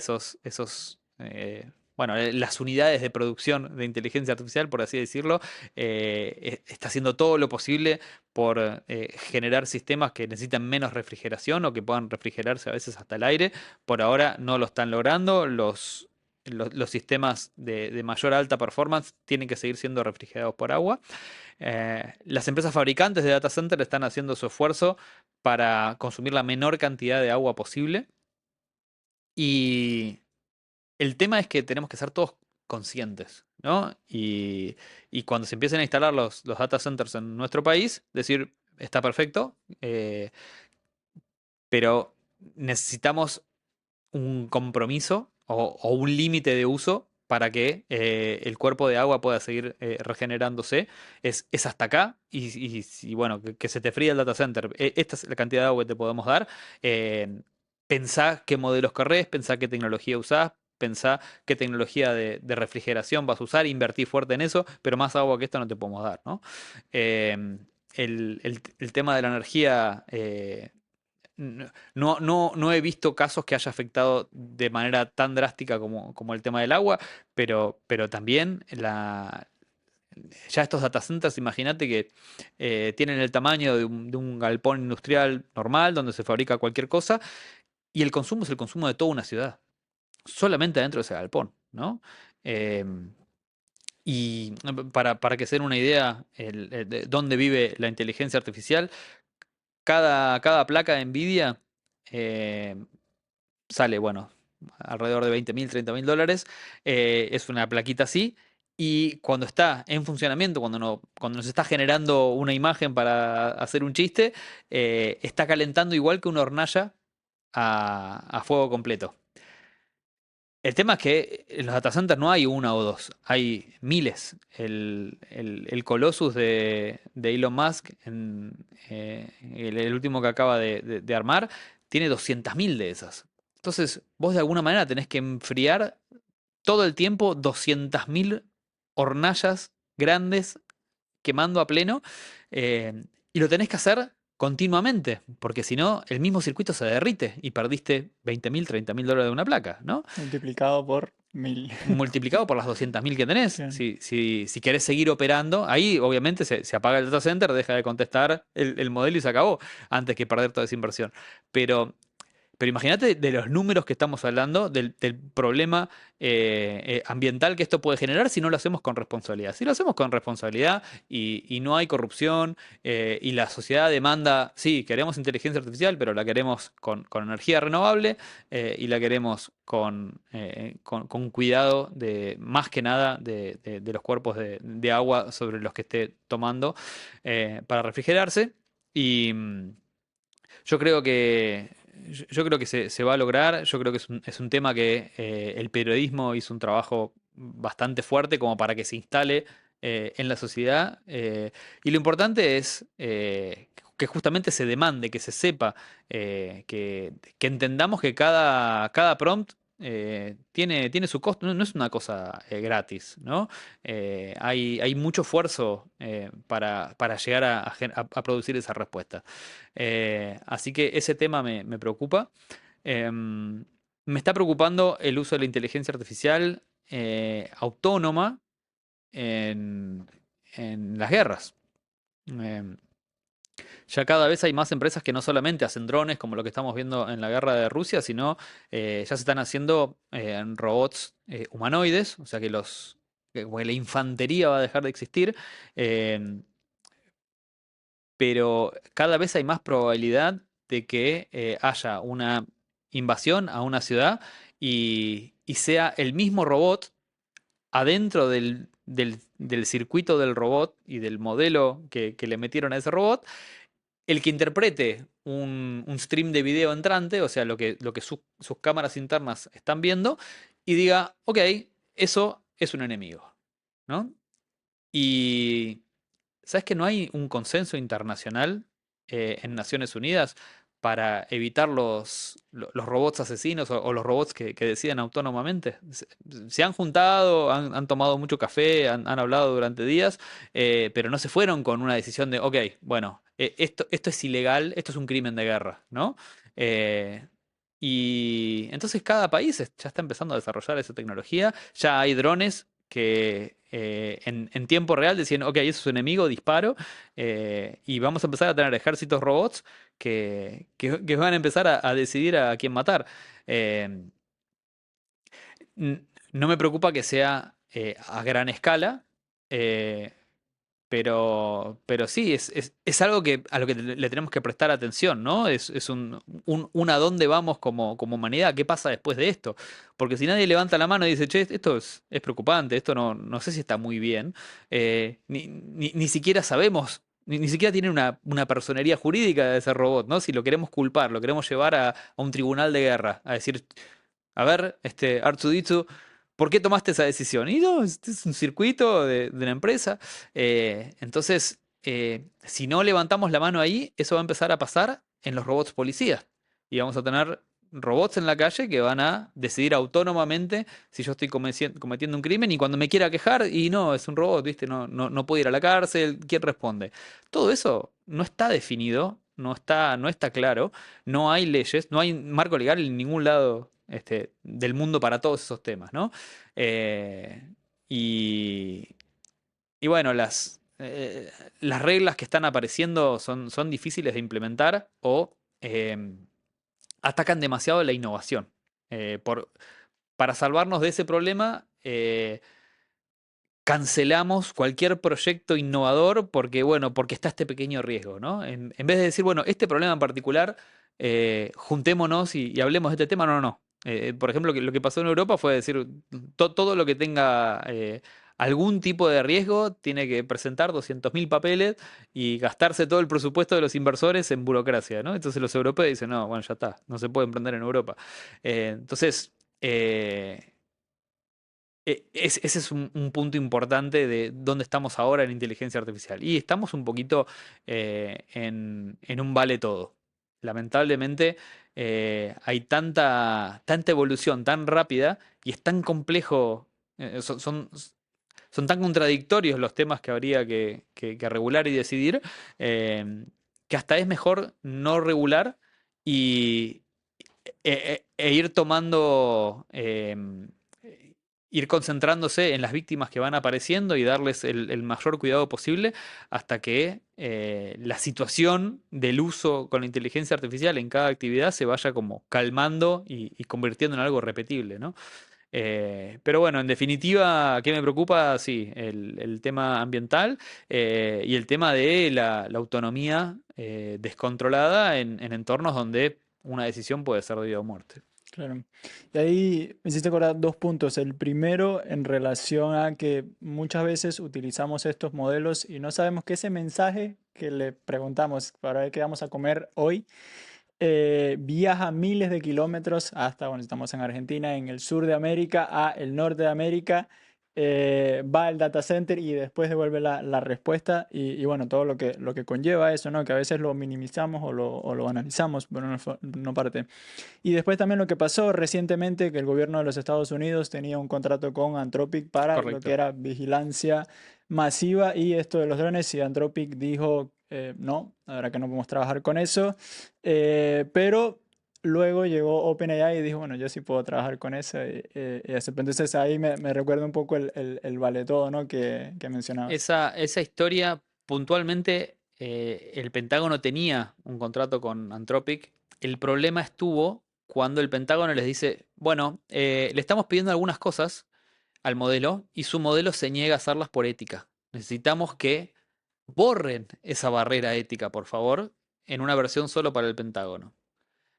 bueno, las unidades de producción de inteligencia artificial, por así decirlo. Está haciendo todo lo posible por generar sistemas que necesitan menos refrigeración o que puedan refrigerarse a veces hasta el aire. Por ahora no lo están logrando. Los sistemas de mayor alta performance tienen que seguir siendo refrigerados por agua. Las empresas fabricantes de data center están haciendo su esfuerzo para consumir la menor cantidad de agua posible. Y el tema es que tenemos que ser todos conscientes, ¿no? Y cuando se empiecen a instalar los data centers en nuestro país, decir, está perfecto, pero necesitamos un compromiso o un límite de uso para que el cuerpo de agua pueda seguir regenerándose. Es hasta acá y bueno, que se te fríe el data center. Esta es la cantidad de agua que te podemos dar. Pensá qué modelos querés, pensá qué tecnología usás. Pensá qué tecnología de refrigeración vas a usar, invertí fuerte en eso, pero más agua que esto no te podemos dar, ¿no? El tema de la energía no he visto casos que haya afectado de manera tan drástica como el tema del agua, pero también ya estos data centers, imagínate que tienen el tamaño de un galpón industrial normal donde se fabrica cualquier cosa y el consumo es el consumo de toda una ciudad, solamente dentro de ese galpón, ¿no? Em, y para que se den una idea de dónde vive la inteligencia artificial, cada placa de Nvidia eh, sale, bueno, alrededor de 20.000, $30.000. Es una plaquita así. Y cuando está en funcionamiento, cuando nos está generando una imagen para hacer un chiste, está calentando igual que una hornalla a fuego completo. El tema es que en los data centers no hay una o dos, hay miles. El Colossus de Elon Musk, el último que acaba de armar, tiene 200.000 de esas. Entonces, vos de alguna manera tenés que enfriar todo el tiempo 200.000 hornallas grandes quemando a pleno, y lo tenés que hacer continuamente, porque si no, el mismo circuito se derrite y perdiste 20.000, $30.000 de una placa, ¿no? Multiplicado por 1000. Multiplicado por las 200.000 que tenés. Claro. Si querés seguir operando, ahí obviamente se apaga el data center, deja de contestar el modelo y se acabó, antes que perder toda esa inversión. Pero Pero imagínate de los números que estamos hablando, del problema ambiental que esto puede generar si no lo hacemos con responsabilidad. Si lo hacemos con responsabilidad y no hay corrupción y la sociedad demanda, sí, queremos inteligencia artificial, pero la queremos con energía renovable y la queremos con cuidado de, más que nada, de los cuerpos de agua sobre los que esté tomando para refrigerarse. Y yo creo que, yo creo que se va a lograr. Yo creo que es un tema que el periodismo hizo un trabajo bastante fuerte como para que se instale en la sociedad. Y lo importante es que justamente se demande, que se sepa, que entendamos que cada prompt tiene su costo, no es una cosa gratis, ¿no? Hay mucho esfuerzo para llegar a producir esa respuesta. Así que ese tema me preocupa. Me está preocupando el uso de la inteligencia artificial autónoma en, en las guerras. Em, ya cada vez hay más empresas que no solamente hacen drones, como lo que estamos viendo en la guerra de Rusia, sino ya se están haciendo robots humanoides, o sea que como que la infantería va a dejar de existir. em, pero cada vez hay más probabilidad de que haya una invasión a una ciudad y sea el mismo robot adentro del circuito del robot y del modelo que le metieron a ese robot, el que interprete un stream de video entrante, o sea, lo que sus cámaras internas están viendo, y diga, ok, eso es un enemigo, ¿no? Y ¿sabes que no hay un consenso internacional en Naciones Unidas para evitar los robots asesinos o los robots que deciden autónomamente? Se han juntado, han tomado mucho café, han hablado durante días, pero no se fueron con una decisión de, ok, bueno, esto es ilegal, esto es un crimen de guerra, ¿no? Eh, y entonces cada país ya está empezando a desarrollar esa tecnología, ya hay drones que en tiempo real decían, ok, eso es su enemigo, disparo, y vamos a empezar a tener ejércitos robots que van a empezar a decidir a quién matar. Eh, no me preocupa que sea a gran escala, eh, pero sí, es algo a lo que le tenemos que prestar atención, ¿no? Es un a dónde vamos como humanidad, qué pasa después de esto. Porque si nadie levanta la mano y dice, che, esto es preocupante, esto no sé si está muy bien, ni siquiera sabemos, ni siquiera tiene una personería jurídica de ese robot, ¿no? Si lo queremos culpar, lo queremos llevar a un tribunal de guerra, a decir, a ver, R2D2, ¿por qué tomaste esa decisión? Y no, este es un circuito de una empresa. Entonces, si no levantamos la mano ahí, eso va a empezar a pasar en los robots policías. Y vamos a tener robots en la calle que van a decidir autónomamente si yo estoy cometiendo un crimen y cuando me quiera quejar, y no, es un robot, ¿viste? No puedo ir a la cárcel, ¿quién responde? Todo eso no está definido, no está claro, no hay leyes, no hay marco legal en ningún lado del mundo para todos esos temas, ¿no? Eh, y, y bueno, las reglas que están apareciendo son difíciles de implementar o atacan demasiado la innovación. Para salvarnos de ese problema, cancelamos cualquier proyecto innovador porque, bueno, porque está este pequeño riesgo, ¿no? En vez de decir, bueno, este problema en particular, juntémonos y hablemos de este tema, no. Por ejemplo, lo que pasó en Europa fue decir, todo lo que tenga algún tipo de riesgo tiene que presentar 200.000 papeles y gastarse todo el presupuesto de los inversores en burocracia, ¿no? Entonces los europeos dicen, no, bueno, ya está, no se puede emprender en Europa. Entonces, ese es un punto importante de dónde estamos ahora en inteligencia artificial. Y estamos un poquito en un vale todo. Lamentablemente hay tanta evolución tan rápida y es tan complejo, son tan contradictorios los temas que habría que regular y decidir, que hasta es mejor no regular y, e ir tomando ir concentrándose en las víctimas que van apareciendo y darles el mayor cuidado posible hasta que la situación del uso con la inteligencia artificial en cada actividad se vaya como calmando y convirtiendo en algo repetible, ¿no? Pero bueno, en definitiva, ¿qué me preocupa? Sí, el tema ambiental y el tema de la autonomía descontrolada en entornos donde una decisión puede ser de vida o muerte. Claro. Y ahí me hiciste acordar dos puntos. El primero, en relación a que muchas veces utilizamos estos modelos y no sabemos que ese mensaje que le preguntamos para ver qué vamos a comer hoy, viaja miles de kilómetros hasta, bueno, estamos en Argentina, en el sur de América, a el norte de América, va al data center y después devuelve la respuesta y bueno, todo lo que conlleva eso, ¿no? Que a veces lo minimizamos o lo analizamos, pero no, no parte. Y después también lo que pasó recientemente, que el gobierno de los Estados Unidos tenía un contrato con Anthropic para lo que Correcto. era vigilancia masiva y esto de los drones, y Anthropic dijo, no, la verdad que no podemos trabajar con eso, pero luego llegó OpenAI y dijo, bueno, yo sí puedo trabajar con eso, y así. Entonces ahí me recuerda un poco el vale todo, ¿no? Que mencionabas. Esa historia, puntualmente, el Pentágono tenía un contrato con Anthropic. El problema estuvo cuando el Pentágono les dice, bueno, le estamos pidiendo algunas cosas al modelo y su modelo se niega a hacerlas por ética. Necesitamos que borren esa barrera ética, por favor, en una versión solo para el Pentágono.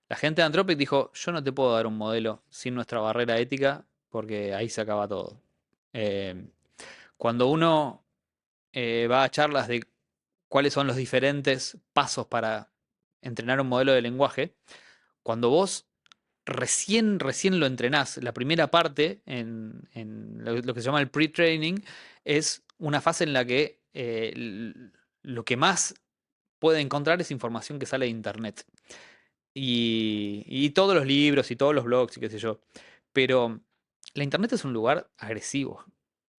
La gente de Anthropic dijo, yo no te puedo dar un modelo sin nuestra barrera ética porque ahí se acaba todo. Eh, Cuando uno va a charlas de cuáles son los diferentes pasos para entrenar un modelo de lenguaje, cuando vos recién lo entrenás, la primera parte en lo que se llama el pre-training es una fase en la que lo que más puede encontrar es información que sale de internet. Y todos los libros y todos los blogs y qué sé yo. Pero la internet es un lugar agresivo.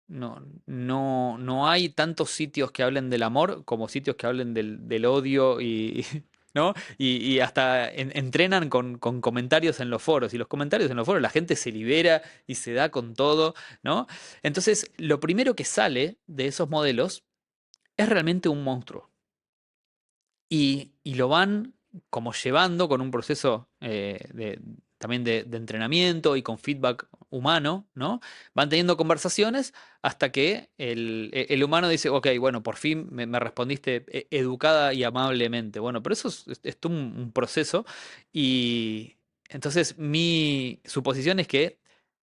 No hay tantos sitios que hablen del amor como sitios que hablen del odio y, ¿no? Y hasta entrenan con comentarios en los foros. Y los comentarios en los foros la gente se libera y se da con todo, ¿no? Entonces, lo primero que sale de esos modelos es realmente un monstruo. Y lo van como llevando con un proceso también de entrenamiento y con feedback humano, ¿no? Van teniendo conversaciones hasta que el humano dice, ok, bueno, por fin me respondiste educada y amablemente. Bueno, pero eso es todo un proceso y entonces mi suposición es que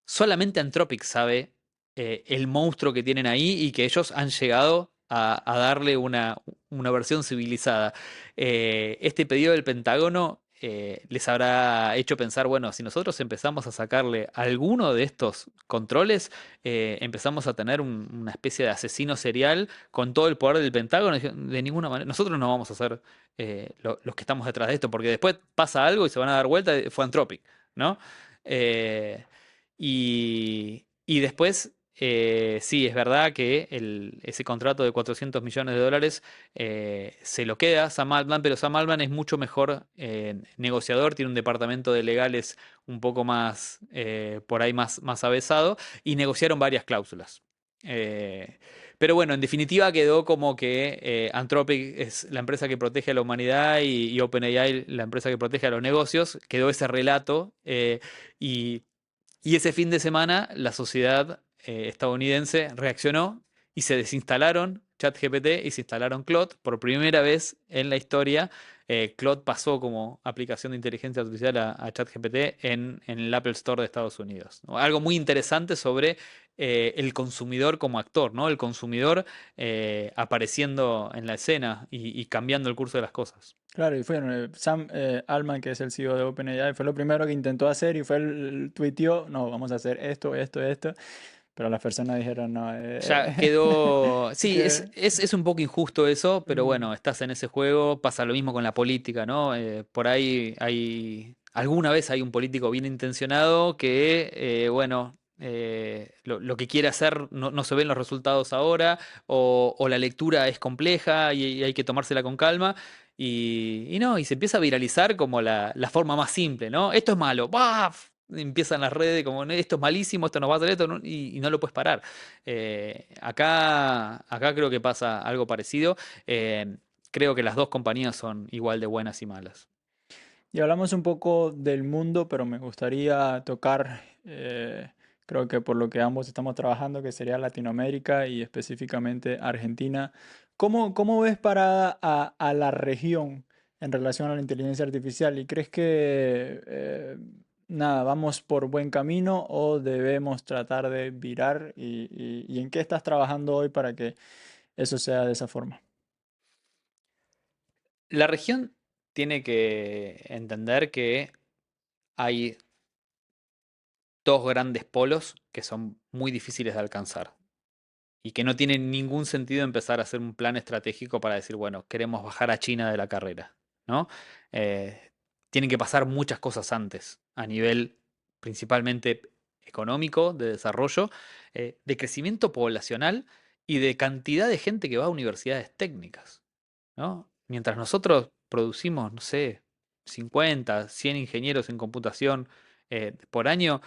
solamente Anthropic sabe el monstruo que tienen ahí y que ellos han llegado a darle una versión civilizada. Este pedido del Pentágono les habrá hecho pensar, bueno, si nosotros empezamos a sacarle alguno de estos controles, empezamos a tener una especie de asesino serial con todo el poder del Pentágono. De ninguna manera, nosotros no vamos a ser los que estamos detrás de esto, porque después pasa algo y se van a dar vuelta, fue Anthropic, ¿no? Eh, y después, sí, es verdad que ese contrato de 400 millones de dólares se lo queda Sam Altman, pero Sam Altman es mucho mejor negociador, tiene un departamento de legales un poco más, por ahí más avesado, y negociaron varias cláusulas. Eh, pero bueno, en definitiva quedó como que Anthropic es la empresa que protege a la humanidad y OpenAI la empresa que protege a los negocios. Quedó ese relato y y ese fin de semana la sociedad estadounidense reaccionó y se desinstalaron ChatGPT y se instalaron Claude. Por primera vez en la historia, Claude pasó como aplicación de inteligencia artificial a ChatGPT en el Apple Store de Estados Unidos, ¿no? Algo muy interesante sobre el consumidor como actor, ¿no? El consumidor apareciendo en la escena y cambiando el curso de las cosas. Claro, y fue Sam Altman, que es el CEO de OpenAI, fue lo primero que intentó hacer y fue el tuiteó, no, vamos a hacer esto, esto, esto, pero las personas dijeron, no, Ya quedó. Sí, que, es un poco injusto eso, pero mm, bueno, estás en ese juego, pasa lo mismo con la política, ¿no? Por ahí hay. Alguna vez hay un político bien intencionado que, bueno, lo que quiere hacer no se ven los resultados ahora, o la lectura es compleja y hay que tomársela con calma. Y no, y se empieza a viralizar como la forma más simple, ¿no? Esto es malo, ¡baf! empiezan las redes como: "No, esto es malísimo, esto nos va a hacer esto", y no lo puedes parar. Acá creo que pasa algo parecido. Eh, Creo que las dos compañías son igual de buenas y malas. Y hablamos un poco del mundo, pero me gustaría tocar, creo que por lo que ambos estamos trabajando, que sería Latinoamérica y específicamente Argentina. ¿Cómo ves parada a la región en relación a la inteligencia artificial? ¿Y crees que, nada, vamos por buen camino o debemos tratar de virar? ¿Y en qué estás trabajando hoy para que eso sea de esa forma? La región tiene que entender que hay dos grandes polos que son muy difíciles de alcanzar y que no tiene ningún sentido empezar a hacer un plan estratégico para decir, bueno, queremos bajar a China de la carrera, ¿no? Eh, Tienen que pasar muchas cosas antes, a nivel principalmente económico, de desarrollo, de crecimiento poblacional y de cantidad de gente que va a universidades técnicas, ¿no? Mientras nosotros producimos, no sé, 50, 100 ingenieros en computación por año,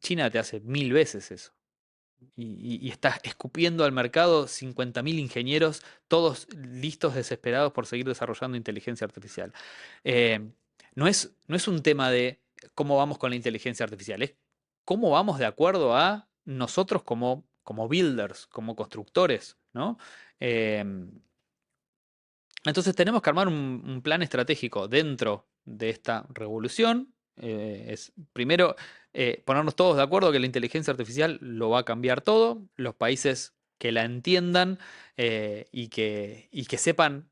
China te hace 1000 veces eso y estás escupiendo al mercado 50.000 ingenieros, todos listos, desesperados por seguir desarrollando inteligencia artificial. Eh, no es un tema de cómo vamos con la inteligencia artificial, es cómo vamos de acuerdo a nosotros como builders, como constructores, ¿no? Eh, entonces tenemos que armar un plan estratégico dentro de esta revolución. Es primero ponernos todos de acuerdo que la inteligencia artificial lo va a cambiar todo. Los países que la entiendan y que sepan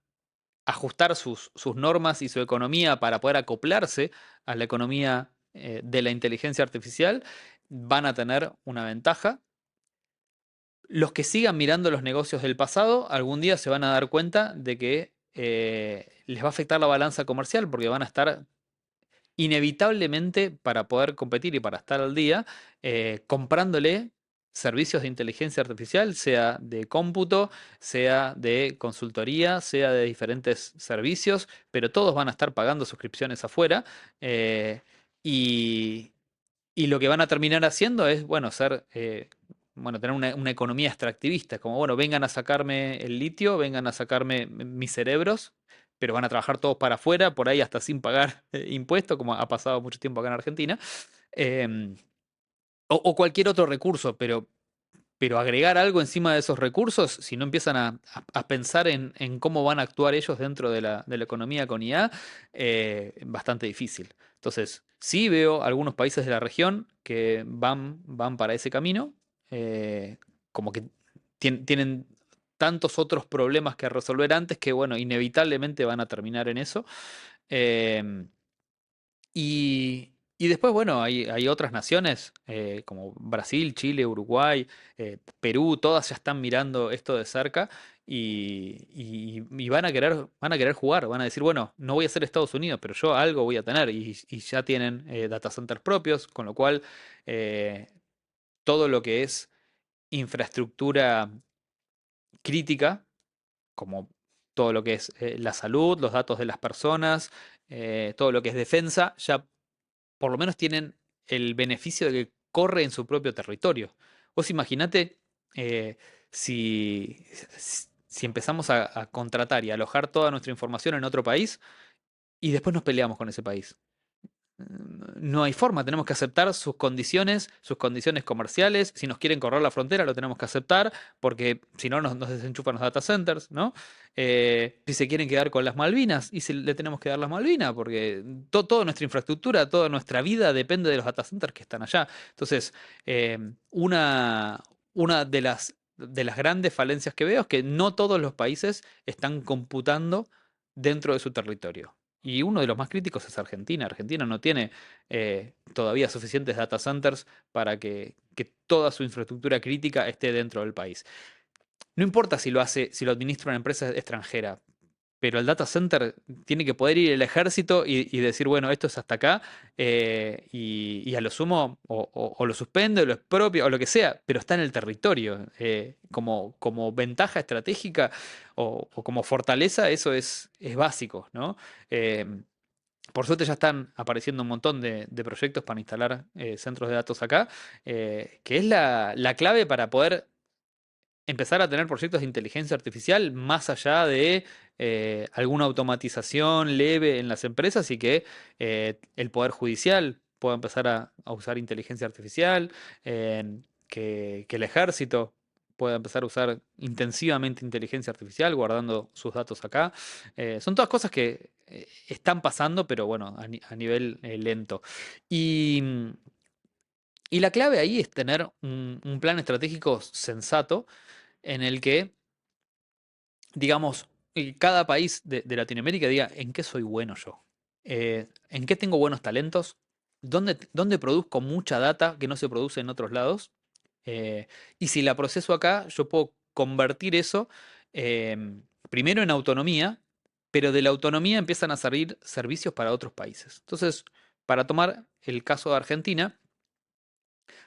ajustar sus normas y su economía para poder acoplarse a la economía de la inteligencia artificial van a tener una ventaja. Los que sigan mirando los negocios del pasado, algún día se van a dar cuenta de que les va a afectar la balanza comercial porque van a estar inevitablemente para poder competir y para estar al día, comprándole servicios de inteligencia artificial, sea de cómputo, sea de consultoría, sea de diferentes servicios, pero todos van a estar pagando suscripciones afuera. eh, y, y lo que van a terminar haciendo es, bueno, bueno, tener una economía extractivista, como, bueno, vengan a sacarme el litio, vengan a sacarme mis cerebros, pero van a trabajar todos para afuera, por ahí hasta sin pagar impuestos, como ha pasado mucho tiempo acá en Argentina, em, o cualquier otro recurso, pero agregar algo encima de esos recursos, si no empiezan a pensar en cómo van a actuar ellos dentro de la economía con IA, bastante difícil. Entonces, sí veo algunos países de la región que van para ese camino, eh, como que tienen tantos otros problemas que resolver antes que, bueno, inevitablemente van a terminar en eso. Em, y después, bueno, hay otras naciones como Brasil, Chile, Uruguay, Perú, todas ya están mirando esto de cerca y van a querer jugar, van a decir, bueno, no voy a ser Estados Unidos, pero yo algo voy a tener y ya tienen data centers propios, con lo cual eh, todo lo que es infraestructura crítica, como todo lo que es la salud, los datos de las personas, todo lo que es defensa, ya por lo menos tienen el beneficio de que corre en su propio territorio. Vos imaginate eh, si empezamos a contratar y alojar toda nuestra información en otro país y después nos peleamos con ese país. No hay forma, tenemos que aceptar sus condiciones comerciales. Si nos quieren correr la frontera, lo tenemos que aceptar, porque si no nos desenchufan los data centers, ¿no? Si se quieren quedar con las Malvinas, y si le tenemos que dar las Malvinas, porque toda nuestra infraestructura, toda nuestra vida depende de los data centers que están allá. Entonces, eh, una de las grandes falencias que veo es que no todos los países están computando dentro de su territorio. Y uno de los más críticos es Argentina. Argentina no tiene todavía suficientes data centers para que toda su infraestructura crítica esté dentro del país. No importa si lo administra una empresa extranjera, pero el data center tiene que poder ir el ejército y decir, bueno, esto es hasta acá, y a lo sumo o lo suspende, o lo expropia, o lo que sea, pero está en el territorio. Como ventaja estratégica o como fortaleza, eso es básico, ¿no? Eh, Por suerte ya están apareciendo un montón de proyectos para instalar centros de datos acá, que es la clave para poder empezar a tener proyectos de inteligencia artificial más allá de alguna automatización leve en las empresas y que el Poder Judicial pueda empezar a usar inteligencia artificial, que el ejército pueda empezar a usar intensivamente inteligencia artificial guardando sus datos acá. Son todas cosas que están pasando, pero bueno, a nivel lento. Y, y la clave ahí es tener un plan estratégico sensato en el que, digamos, cada país de Latinoamérica diga en qué soy bueno yo. En qué tengo buenos talentos, dónde produzco mucha data que no se produce en otros lados. eh, y si la proceso acá, yo puedo convertir eso primero en autonomía, pero de la autonomía empiezan a salir servicios para otros países. Entonces, para tomar el caso de Argentina,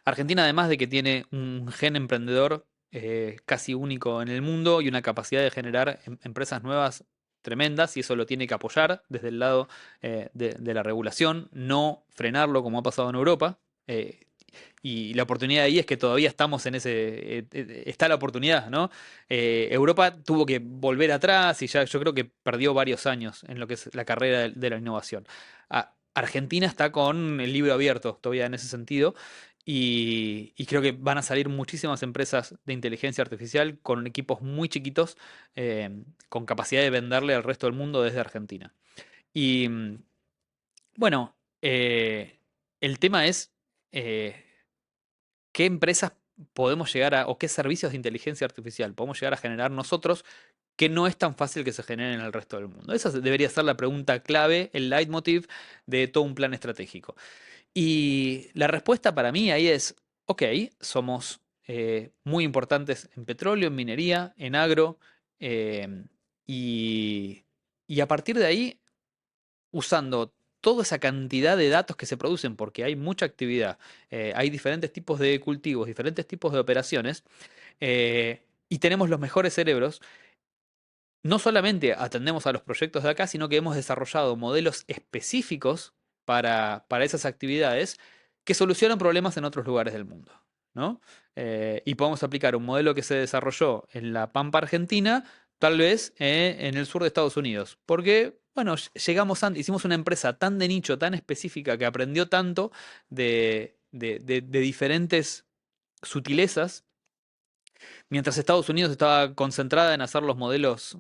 Argentina, además de que tiene un gen emprendedor casi único en el mundo y una capacidad de generar empresas nuevas tremendas, y eso lo tiene que apoyar desde el lado de la regulación, no frenarlo como ha pasado en Europa. Y la oportunidad ahí es que todavía estamos en está la oportunidad, ¿no? Europa tuvo que volver atrás y ya yo creo que perdió varios años en lo que es la carrera de la innovación. Argentina está con el libro abierto todavía en ese sentido y creo que van a salir muchísimas empresas de inteligencia artificial con equipos muy chiquitos, con capacidad de venderle al resto del mundo desde Argentina. Y bueno, el tema es eh, qué empresas podemos llegar a, o qué servicios de inteligencia artificial podemos llegar a generar nosotros que no es tan fácil que se generen en el resto del mundo. Esa debería ser la pregunta clave, el leitmotiv de todo un plan estratégico. Y la respuesta para mí ahí es, ok, somos muy importantes en petróleo, en minería, en agro, eh, y, y a partir de ahí, usando toda esa cantidad de datos que se producen, porque hay mucha actividad, hay diferentes tipos de cultivos, diferentes tipos de operaciones, y tenemos los mejores cerebros, no solamente atendemos a los proyectos de acá, sino que hemos desarrollado modelos específicos para esas actividades que solucionan problemas en otros lugares del mundo, ¿no? Y podemos aplicar un modelo que se desarrolló en la Pampa Argentina, tal vez en el sur de Estados Unidos. Porque, bueno, llegamos antes, hicimos una empresa tan de nicho, tan específica, que aprendió tanto de diferentes sutilezas. Mientras Estados Unidos estaba concentrada en hacer los modelos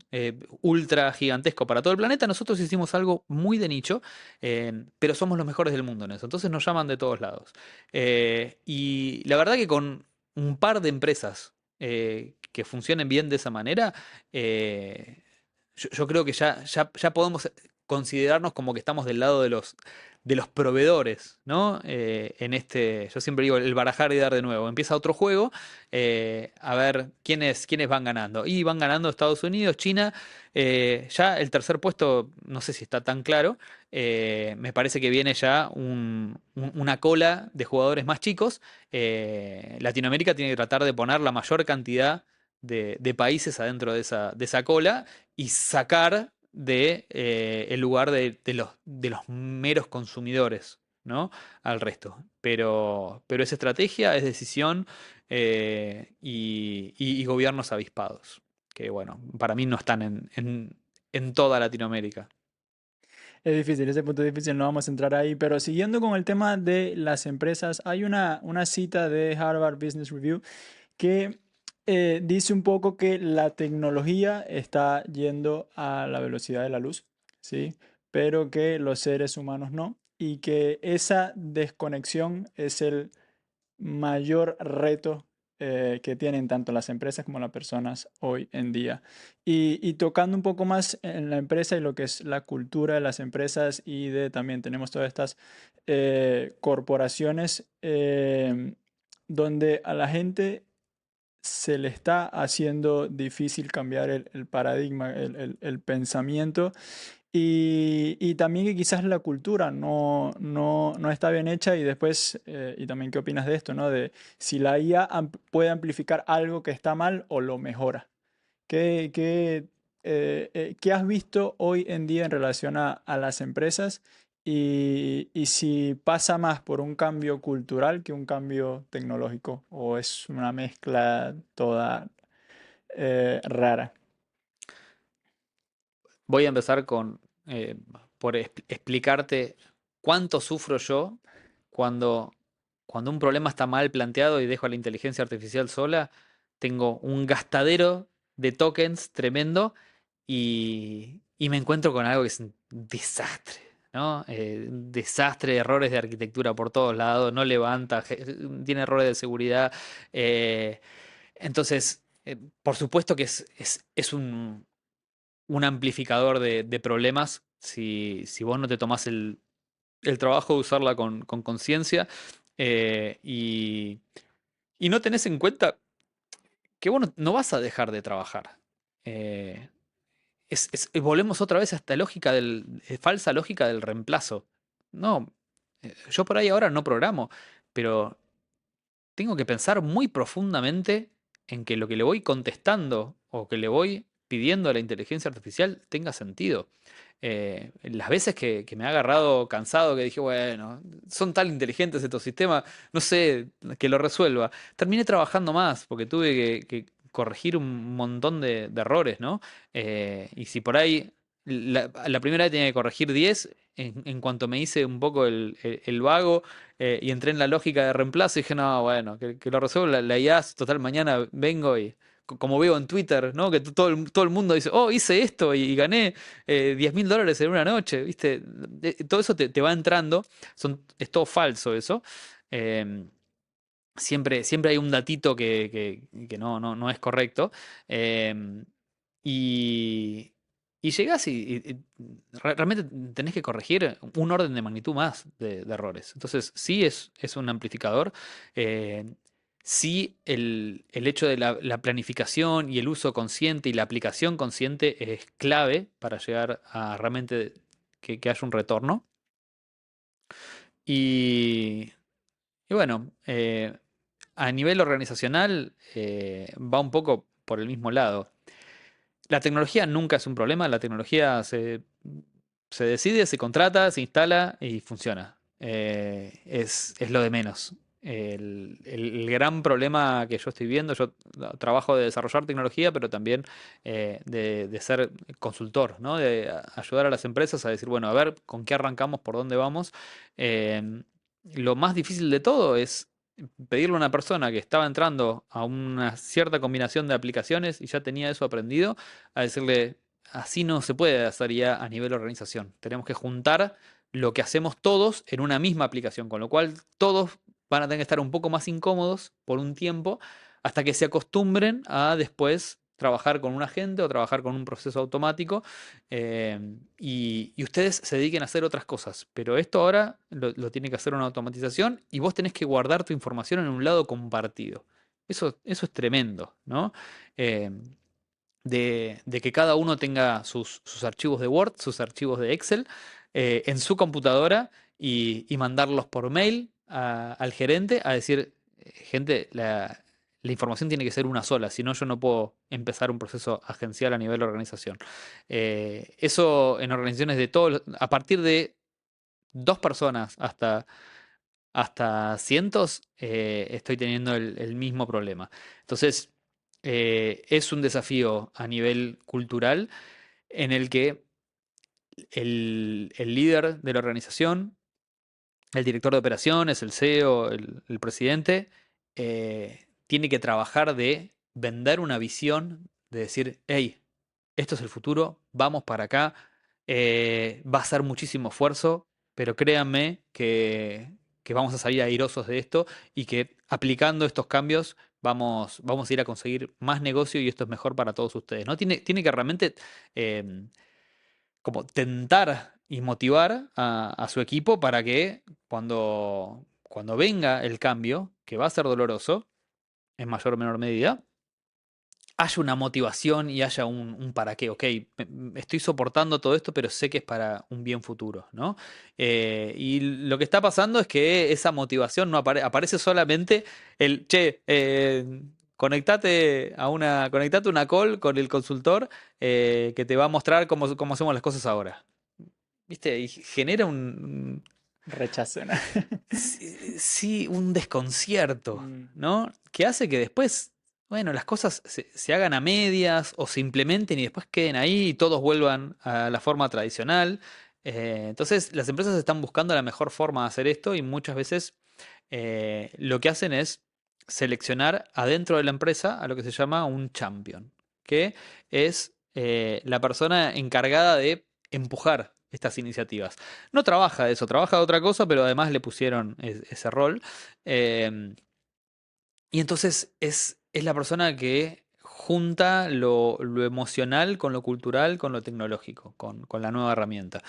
ultra gigantescos para todo el planeta, nosotros hicimos algo muy de nicho, pero somos los mejores del mundo en eso. Entonces nos llaman de todos lados. Y la verdad que con un par de empresas que funcionen bien de esa manera, yo creo que ya podemos considerarnos como que estamos del lado de los proveedores, ¿no? Yo siempre digo, el barajar y dar de nuevo. Empieza otro juego, a ver quiénes van ganando. Y van ganando Estados Unidos, China. Ya el tercer puesto, no sé si está tan claro. Me parece que viene ya una cola de jugadores más chicos. Latinoamérica tiene que tratar de poner la mayor cantidad de países adentro de esa cola y sacar el lugar de los meros consumidores, ¿no? Al resto. Pero es estrategia, es decisión y gobiernos avispados, que bueno, para mí no están en toda Latinoamérica. Es difícil, ese punto es difícil, no vamos a entrar ahí, pero siguiendo con el tema de las empresas, hay una cita de Harvard Business Review que dice un poco que la tecnología está yendo a la velocidad de la luz, ¿sí? Pero que los seres humanos no, y que esa desconexión es el mayor reto que tienen tanto las empresas como las personas hoy en día. Y tocando un poco más en la empresa y lo que es la cultura de las empresas y de también tenemos todas estas corporaciones donde a la gente se le está haciendo difícil cambiar el paradigma, el pensamiento y también que quizás la cultura no está bien hecha y después, y también qué opinas de esto, ¿no? De si la IA puede amplificar algo que está mal o lo mejora. ¿Qué has visto hoy en día en relación a las empresas Y si pasa más por un cambio cultural que un cambio tecnológico, o es una mezcla toda rara. Voy a empezar por explicarte cuánto sufro yo cuando, cuando un problema está mal planteado y dejo a la inteligencia artificial sola. Tengo un gastadero de tokens tremendo y me encuentro con algo que es un desastre, ¿no? Un desastre, errores de arquitectura por todos lados, no levanta, tiene errores de seguridad. eh, por supuesto que es un amplificador de problemas si vos no te tomás el trabajo de usarla con conciencia, eh, y, y no tenés en cuenta que vos no vas a dejar de trabajar. Eh, volvemos otra vez a esta lógica falsa lógica del reemplazo. No, yo por ahí ahora no programo, pero tengo que pensar muy profundamente en que lo que le voy contestando o que le voy pidiendo a la inteligencia artificial tenga sentido. Las veces que me ha agarrado cansado, que dije, bueno, son tan inteligentes estos sistemas, no sé, que lo resuelva. Terminé trabajando más porque tuve que corregir un montón de errores, ¿no? Y si por ahí la primera vez tenía que corregir 10, en cuanto me hice un poco el vago, y entré en la lógica de reemplazo y dije, no, bueno, que lo resuelvo la IA, total, mañana vengo y como veo en Twitter, ¿no? Que todo el mundo dice, oh, hice esto y gané $10.000 en una noche, ¿viste? Todo eso te va entrando, es todo falso eso. Em, siempre hay un datito que no es correcto. em, y, y llegás realmente tenés que corregir un orden de magnitud más de errores. Entonces, sí es un amplificador. eh, sí el hecho de la planificación y el uso consciente y la aplicación consciente es clave para llegar a realmente que haya un retorno. Y, y bueno, a nivel organizacional, va un poco por el mismo lado. La tecnología nunca es un problema, la tecnología se decide, se contrata, se instala y funciona. Es lo de menos. El gran problema que yo estoy viendo, yo trabajo de desarrollar tecnología, pero también de ser consultor, ¿no? De ayudar a las empresas a decir, bueno, a ver, ¿con qué arrancamos? ¿Por dónde vamos? Eh, lo más difícil de todo es pedirle a una persona que estaba entrando a una cierta combinación de aplicaciones y ya tenía eso aprendido, a decirle, así no se puede hacer ya a nivel organización. Tenemos que juntar lo que hacemos todos en una misma aplicación, con lo cual todos van a tener que estar un poco más incómodos por un tiempo hasta que se acostumbren a después trabajar con un agente o trabajar con un proceso automático, y ustedes se dediquen a hacer otras cosas. Pero esto ahora lo tiene que hacer una automatización y vos tenés que guardar tu información en un lado compartido. Eso es tremendo, ¿no? Eh, de que cada uno tenga sus archivos de Word, sus archivos de Excel, en su computadora y mandarlos por mail al gerente a decir, gente, la información tiene que ser una sola, si no yo no puedo empezar un proceso agencial a nivel de organización. Eso en organizaciones de todo, a partir de dos personas hasta cientos, estoy teniendo el mismo problema. Entonces, es un desafío a nivel cultural en el que el líder de la organización, el director de operaciones, el CEO, el presidente, tiene que trabajar de vender una visión, de decir, hey, esto es el futuro, vamos para acá, va a ser muchísimo esfuerzo, pero créanme que vamos a salir airosos de esto y que aplicando estos cambios vamos a ir a conseguir más negocio y esto es mejor para todos ustedes, ¿no? Tiene que realmente em, como tentar y motivar a su equipo para que cuando venga el cambio, que va a ser doloroso, en mayor o menor medida, haya una motivación y haya un para qué. Ok, estoy soportando todo esto, pero sé que es para un bien futuro, ¿no? Y lo que está pasando es que esa motivación no aparece solamente che, conectate una call con el consultor, que te va a mostrar cómo hacemos las cosas ahora. ¿viste? Y genera Rechazo, ¿no? sí, sí, un desconcierto, Mm, ¿no? Que hace que después, bueno, las cosas se hagan a medias o se implementen y después queden ahí y todos vuelvan a la forma tradicional. Entonces, las empresas están buscando la mejor forma de hacer esto y muchas veces lo que hacen es seleccionar adentro de la empresa a lo que se llama un champion, que es la persona encargada de empujar estas iniciativas. No trabaja de eso, trabaja de otra cosa, pero además le pusieron ese rol. Em, y entonces es la persona que junta lo emocional con lo cultural, con lo tecnológico, con la nueva herramienta.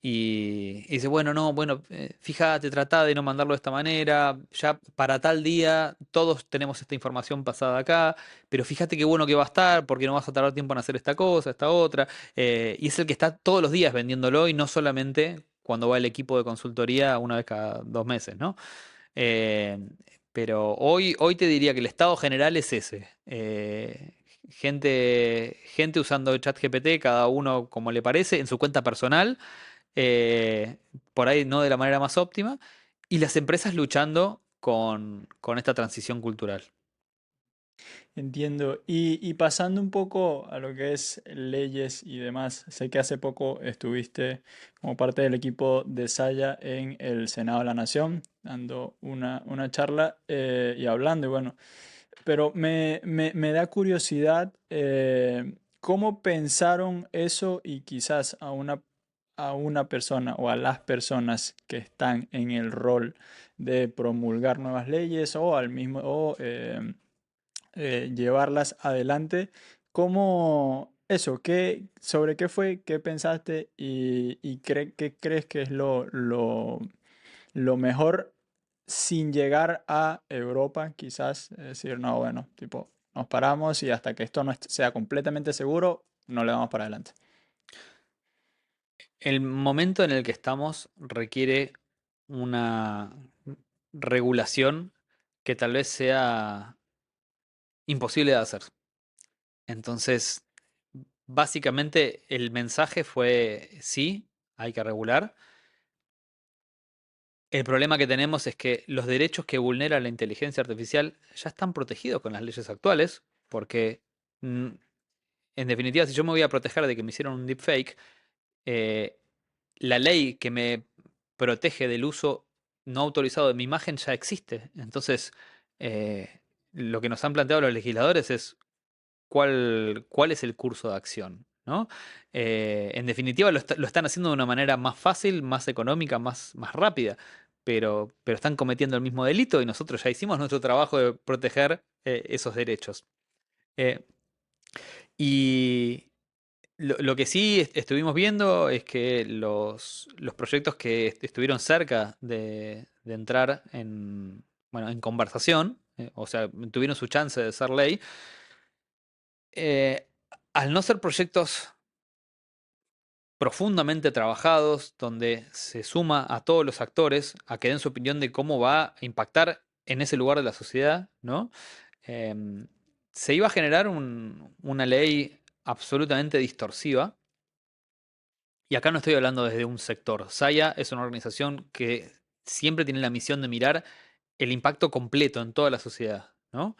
Y dice, bueno, no, bueno, fíjate, trata de no mandarlo de esta manera, ya para tal día todos tenemos esta información pasada acá, pero fíjate qué bueno que va a estar, porque no vas a tardar tiempo en hacer esta cosa, esta otra, y es el que está todos los días vendiéndolo y no solamente cuando va el equipo de consultoría una vez cada 2 meses, ¿no? Eh, pero hoy te diría que el estado general es ese. Gente usando ChatGPT, cada uno como le parece, en su cuenta personal, eh, por ahí no de la manera más óptima, y las empresas luchando con esta transición cultural. entiendo. Y pasando un poco a lo que es leyes y demás, sé que hace poco estuviste como parte del equipo de Saya en el Senado de la Nación, dando una charla y hablando, y bueno, pero me da curiosidad cómo pensaron eso y quizás a una persona o a las personas que están en el rol de promulgar nuevas leyes o al mismo llevarlas adelante. ¿Cómo eso? ¿Sobre qué fue? ¿Qué pensaste? ¿Qué crees que es lo mejor sin llegar a Europa, quizás? Es decir, no, bueno, tipo, nos paramos y hasta que esto no sea completamente seguro, no le vamos para adelante. El momento en el que estamos requiere una regulación que tal vez sea imposible de hacer. Entonces, básicamente el mensaje fue sí, hay que regular. El problema que tenemos es que los derechos que vulnera la inteligencia artificial ya están protegidos con las leyes actuales, porque mm, en definitiva, si yo me voy a proteger de que me hicieron un deepfake, eh, la ley que me protege del uso no autorizado de mi imagen ya existe. Entonces, lo que nos han planteado los legisladores es cuál es el curso de acción, ¿no? En definitiva, lo están haciendo de una manera más fácil, más económica, más rápida, pero están cometiendo el mismo delito y nosotros ya hicimos nuestro trabajo de proteger esos derechos. Eh, y lo que sí estuvimos viendo es que los proyectos que estuvieron cerca de entrar bueno, en conversación, o sea, tuvieron su chance de ser ley, eh, al no ser proyectos profundamente trabajados, donde se suma a todos los actores a que den su opinión de cómo va a impactar en ese lugar de la sociedad, ¿no? Em, Se iba a generar una ley absolutamente distorsiva. Y acá no estoy hablando desde un sector. Saya es una organización que siempre tiene la misión de mirar el impacto completo en toda la sociedad, ¿no?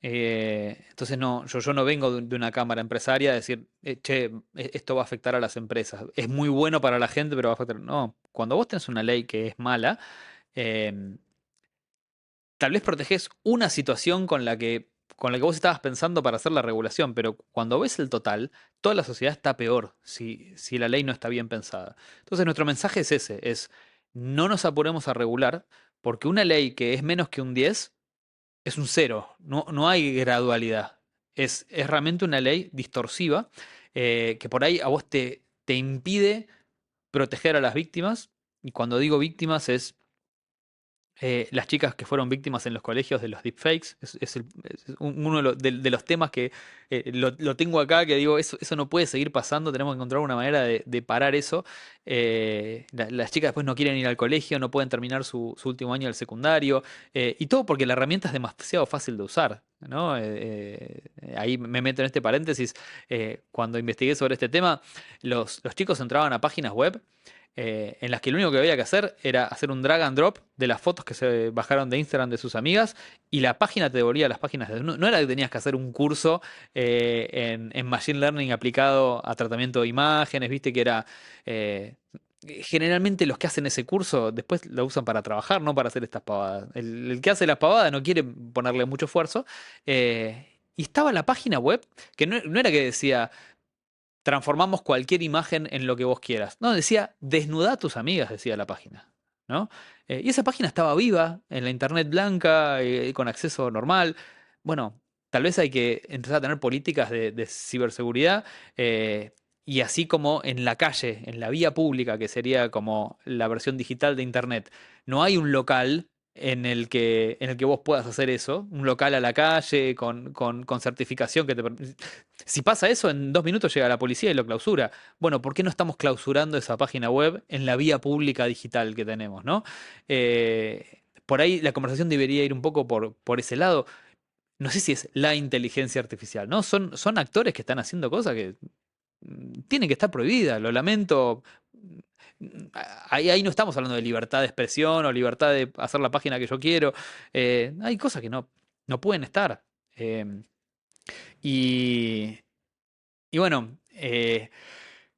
Entonces no, yo no vengo de una cámara empresaria a decir, che, esto va a afectar a las empresas. Es muy bueno para la gente, pero va a afectar. No, cuando vos tenés una ley que es mala, em, tal vez protegés una situación con la que vos estabas pensando para hacer la regulación, pero cuando ves el total, toda la sociedad está peor si la ley no está bien pensada. Entonces nuestro mensaje es ese, es no nos apuremos a regular, porque una ley que es menos que un 10 es un cero, no hay gradualidad. Es realmente una ley distorsiva que por ahí a vos te impide proteger a las víctimas, y cuando digo víctimas es las chicas que fueron víctimas en los colegios de los deepfakes. Es uno de los temas que lo tengo acá, que digo, eso no puede seguir pasando, tenemos que encontrar una manera de parar eso. Las chicas después no quieren ir al colegio, no pueden terminar su último año del secundario, y todo porque la herramienta es demasiado fácil de usar, ¿no? Ahí me meto en este paréntesis. Cuando investigué sobre este tema, los chicos entraban a páginas web. en las que lo único que había que hacer era hacer un drag and drop de las fotos que se bajaron de Instagram de sus amigas y la página te devolvía las páginas. No era que tenías que hacer un curso en Machine Learning aplicado a tratamiento de imágenes, viste que era... generalmente los que hacen ese curso después lo usan para trabajar, no para hacer estas pavadas. El que hace las pavadas no quiere ponerle mucho esfuerzo. Y estaba la página web, que no era que decía transformamos cualquier imagen en lo que vos quieras. No, decía desnuda a tus amigas, decía la página. ¿No? Y esa página estaba viva en la internet blanca, con acceso normal. Bueno, tal vez hay que empezar a tener políticas de ciberseguridad. Y así como en la calle, en la vía pública, que sería como la versión digital de internet, no hay un local en el que vos puedas hacer eso, un local a la calle con certificación que te si pasa eso, en 2 minutos llega la policía y lo clausura. Bueno, ¿por qué no estamos clausurando esa página web en la vía pública digital que tenemos, ¿no? Por ahí la conversación debería ir un poco por ese lado. No sé si es la inteligencia artificial, ¿no? Son actores que están haciendo cosas que tienen que estar prohibidas. Lo lamento. Ahí no estamos hablando de libertad de expresión o libertad de hacer la página que yo quiero. Hay cosas que no pueden estar. Eh, y, y bueno,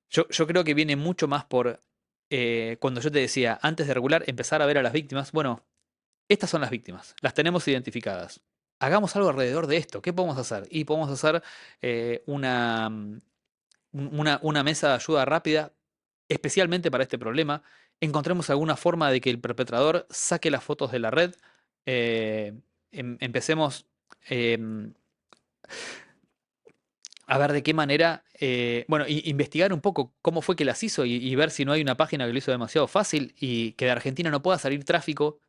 yo creo que viene mucho más por cuando yo te decía, antes de regular, empezar a ver a las víctimas. Bueno, estas son las víctimas, las tenemos identificadas. Hagamos algo alrededor de esto. ¿Qué podemos hacer? Y podemos hacer una mesa de ayuda rápida, especialmente para este problema. Encontremos alguna forma de que el perpetrador saque las fotos de la red. eh, Empecemos em, a ver de qué manera, bueno, investigar un poco cómo fue que las hizo y ver si no hay una página que lo hizo demasiado fácil y que de Argentina no pueda salir tráfico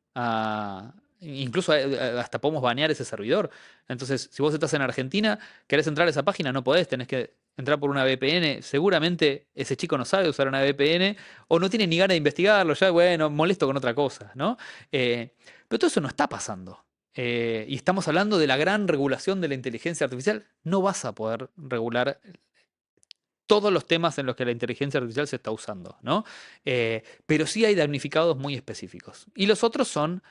incluso hasta podemos banear ese servidor. Entonces, si vos estás en Argentina, querés entrar a esa página, no podés, tenés que entrar por una VPN. Seguramente ese chico no sabe usar una VPN o no tiene ni ganas de investigarlo, ya, bueno, molesto con otra cosa, ¿no? Pero todo eso no está pasando. Y estamos hablando de la gran regulación de la inteligencia artificial. No vas a poder regular todos los temas en los que la inteligencia artificial se está usando, ¿no? Pero sí hay damnificados muy específicos. Y los otros son,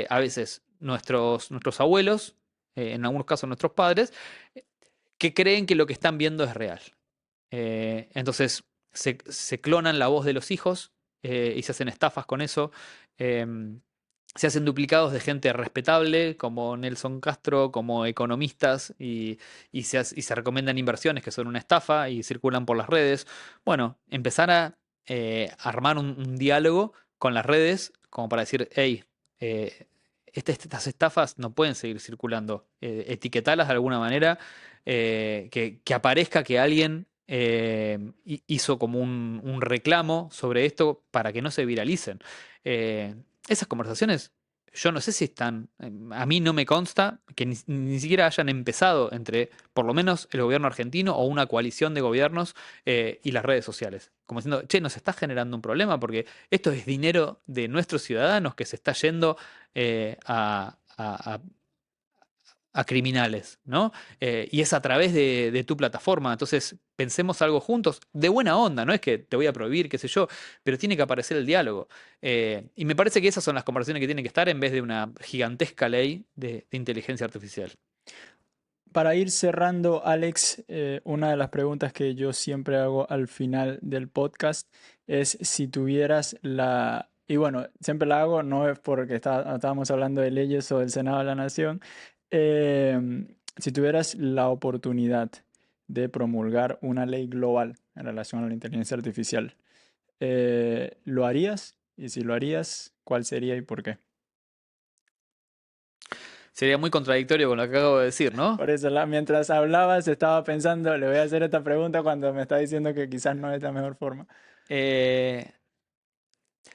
a veces, nuestros abuelos, en algunos casos nuestros padres, que creen que lo que están viendo es real. Entonces, se clonan la voz de los hijos y se hacen estafas con eso. em, Se hacen duplicados de gente respetable, como Nelson Castro, como economistas, y se recomiendan inversiones que son una estafa y circulan por las redes. Bueno, empezar a armar un diálogo con las redes, como para decir, hey, estas estafas no pueden seguir circulando. Etiquetalas de alguna manera, que aparezca que alguien hizo como un reclamo sobre esto para que no se viralicen. Esas conversaciones, yo no sé si están, a mí no me consta que ni siquiera hayan empezado entre por lo menos el gobierno argentino o una coalición de gobiernos y las redes sociales. Como diciendo, che, nos está generando un problema porque esto es dinero de nuestros ciudadanos que se está yendo a criminales, ¿no? Y es a través de tu plataforma. Entonces, pensemos algo juntos, de buena onda, no es que te voy a prohibir, qué sé yo, pero tiene que aparecer el diálogo. Y me parece que esas son las conversaciones que tienen que estar en vez de una gigantesca ley de inteligencia artificial. Para ir cerrando, Alex, una de las preguntas que yo siempre hago al final del podcast es si tuvieras la... Y bueno, siempre la hago, no es porque estábamos hablando de leyes o del Senado de la Nación. Si tuvieras la oportunidad de promulgar una ley global en relación a la inteligencia artificial, ¿lo harías? Y si lo harías, ¿cuál sería y por qué? Sería muy contradictorio con lo que acabo de decir, ¿no? Por eso, mientras hablabas, estaba pensando, le voy a hacer esta pregunta cuando me está diciendo que quizás no es la mejor forma. Eh,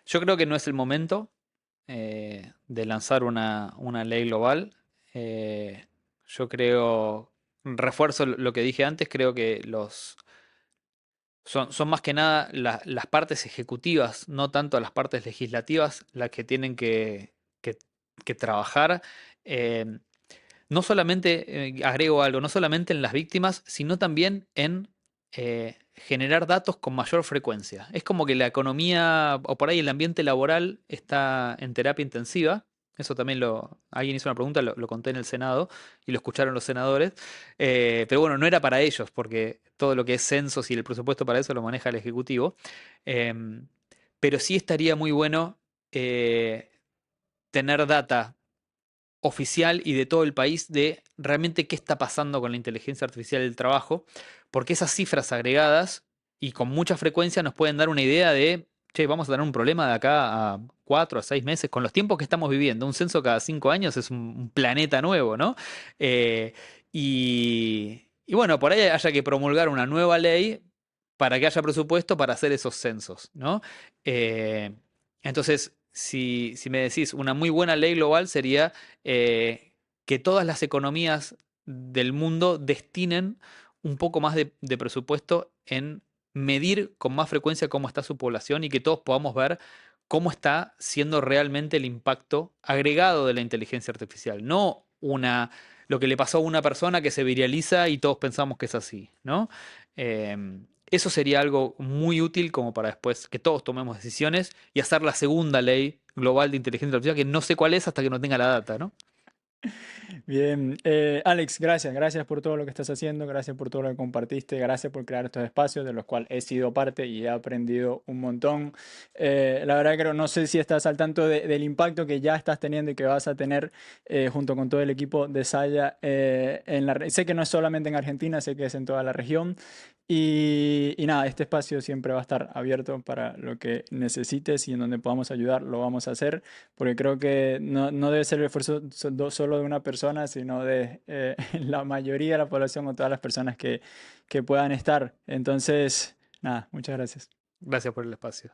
yo creo que no es el momento de lanzar una ley global. Eh, yo creo, refuerzo lo que dije antes, creo que son más que nada las partes ejecutivas, no tanto las partes legislativas, las que tienen que- que trabajar. eh, no solamente, agrego algo, no solamente en las víctimas, sino también en generar datos con mayor frecuencia. Es como que la economía, o por ahí el ambiente laboral está en terapia intensiva. Eso también alguien hizo una pregunta, lo conté en el Senado y lo escucharon los senadores. Pero bueno, no era para ellos, porque todo lo que es censos y el presupuesto para eso lo maneja el Ejecutivo. Em, pero sí estaría muy bueno eh, tener data oficial y de todo el país de realmente qué está pasando con la inteligencia artificial del trabajo, porque esas cifras agregadas y con mucha frecuencia nos pueden dar una idea de, che, vamos a tener un problema de acá a 4 a 6 meses, con los tiempos que estamos viviendo. Un censo cada 5 años es un planeta nuevo, ¿no? Y bueno, por ahí haya que promulgar una nueva ley para que haya presupuesto para hacer esos censos, ¿no? Eh, entonces, si me decís, una muy buena ley global sería eh, que todas las economías del mundo destinen un poco más de presupuesto en medir con más frecuencia cómo está su población y que todos podamos ver cómo está siendo realmente el impacto agregado de la inteligencia artificial, no lo que le pasó a una persona que se viraliza y todos pensamos que es así, ¿no? Eso sería algo muy útil como para después que todos tomemos decisiones y hacer la segunda ley global de inteligencia artificial, que no sé cuál es hasta que no tenga la data, ¿no? Bien, Alex, gracias por todo lo que estás haciendo, gracias por todo lo que compartiste, gracias por crear estos espacios de los cuales he sido parte y he aprendido un montón. La verdad que no sé si estás al tanto del impacto que ya estás teniendo y que vas a tener junto con todo el equipo de Saya sé que no es solamente en Argentina, sé que es en toda la región. Y nada, este espacio siempre va a estar abierto para lo que necesites y en donde podamos ayudar, lo vamos a hacer porque creo que no debe ser el esfuerzo solo de una persona, sino de la mayoría de la población o todas las personas que puedan estar. Entonces, nada, muchas gracias. Gracias por el espacio.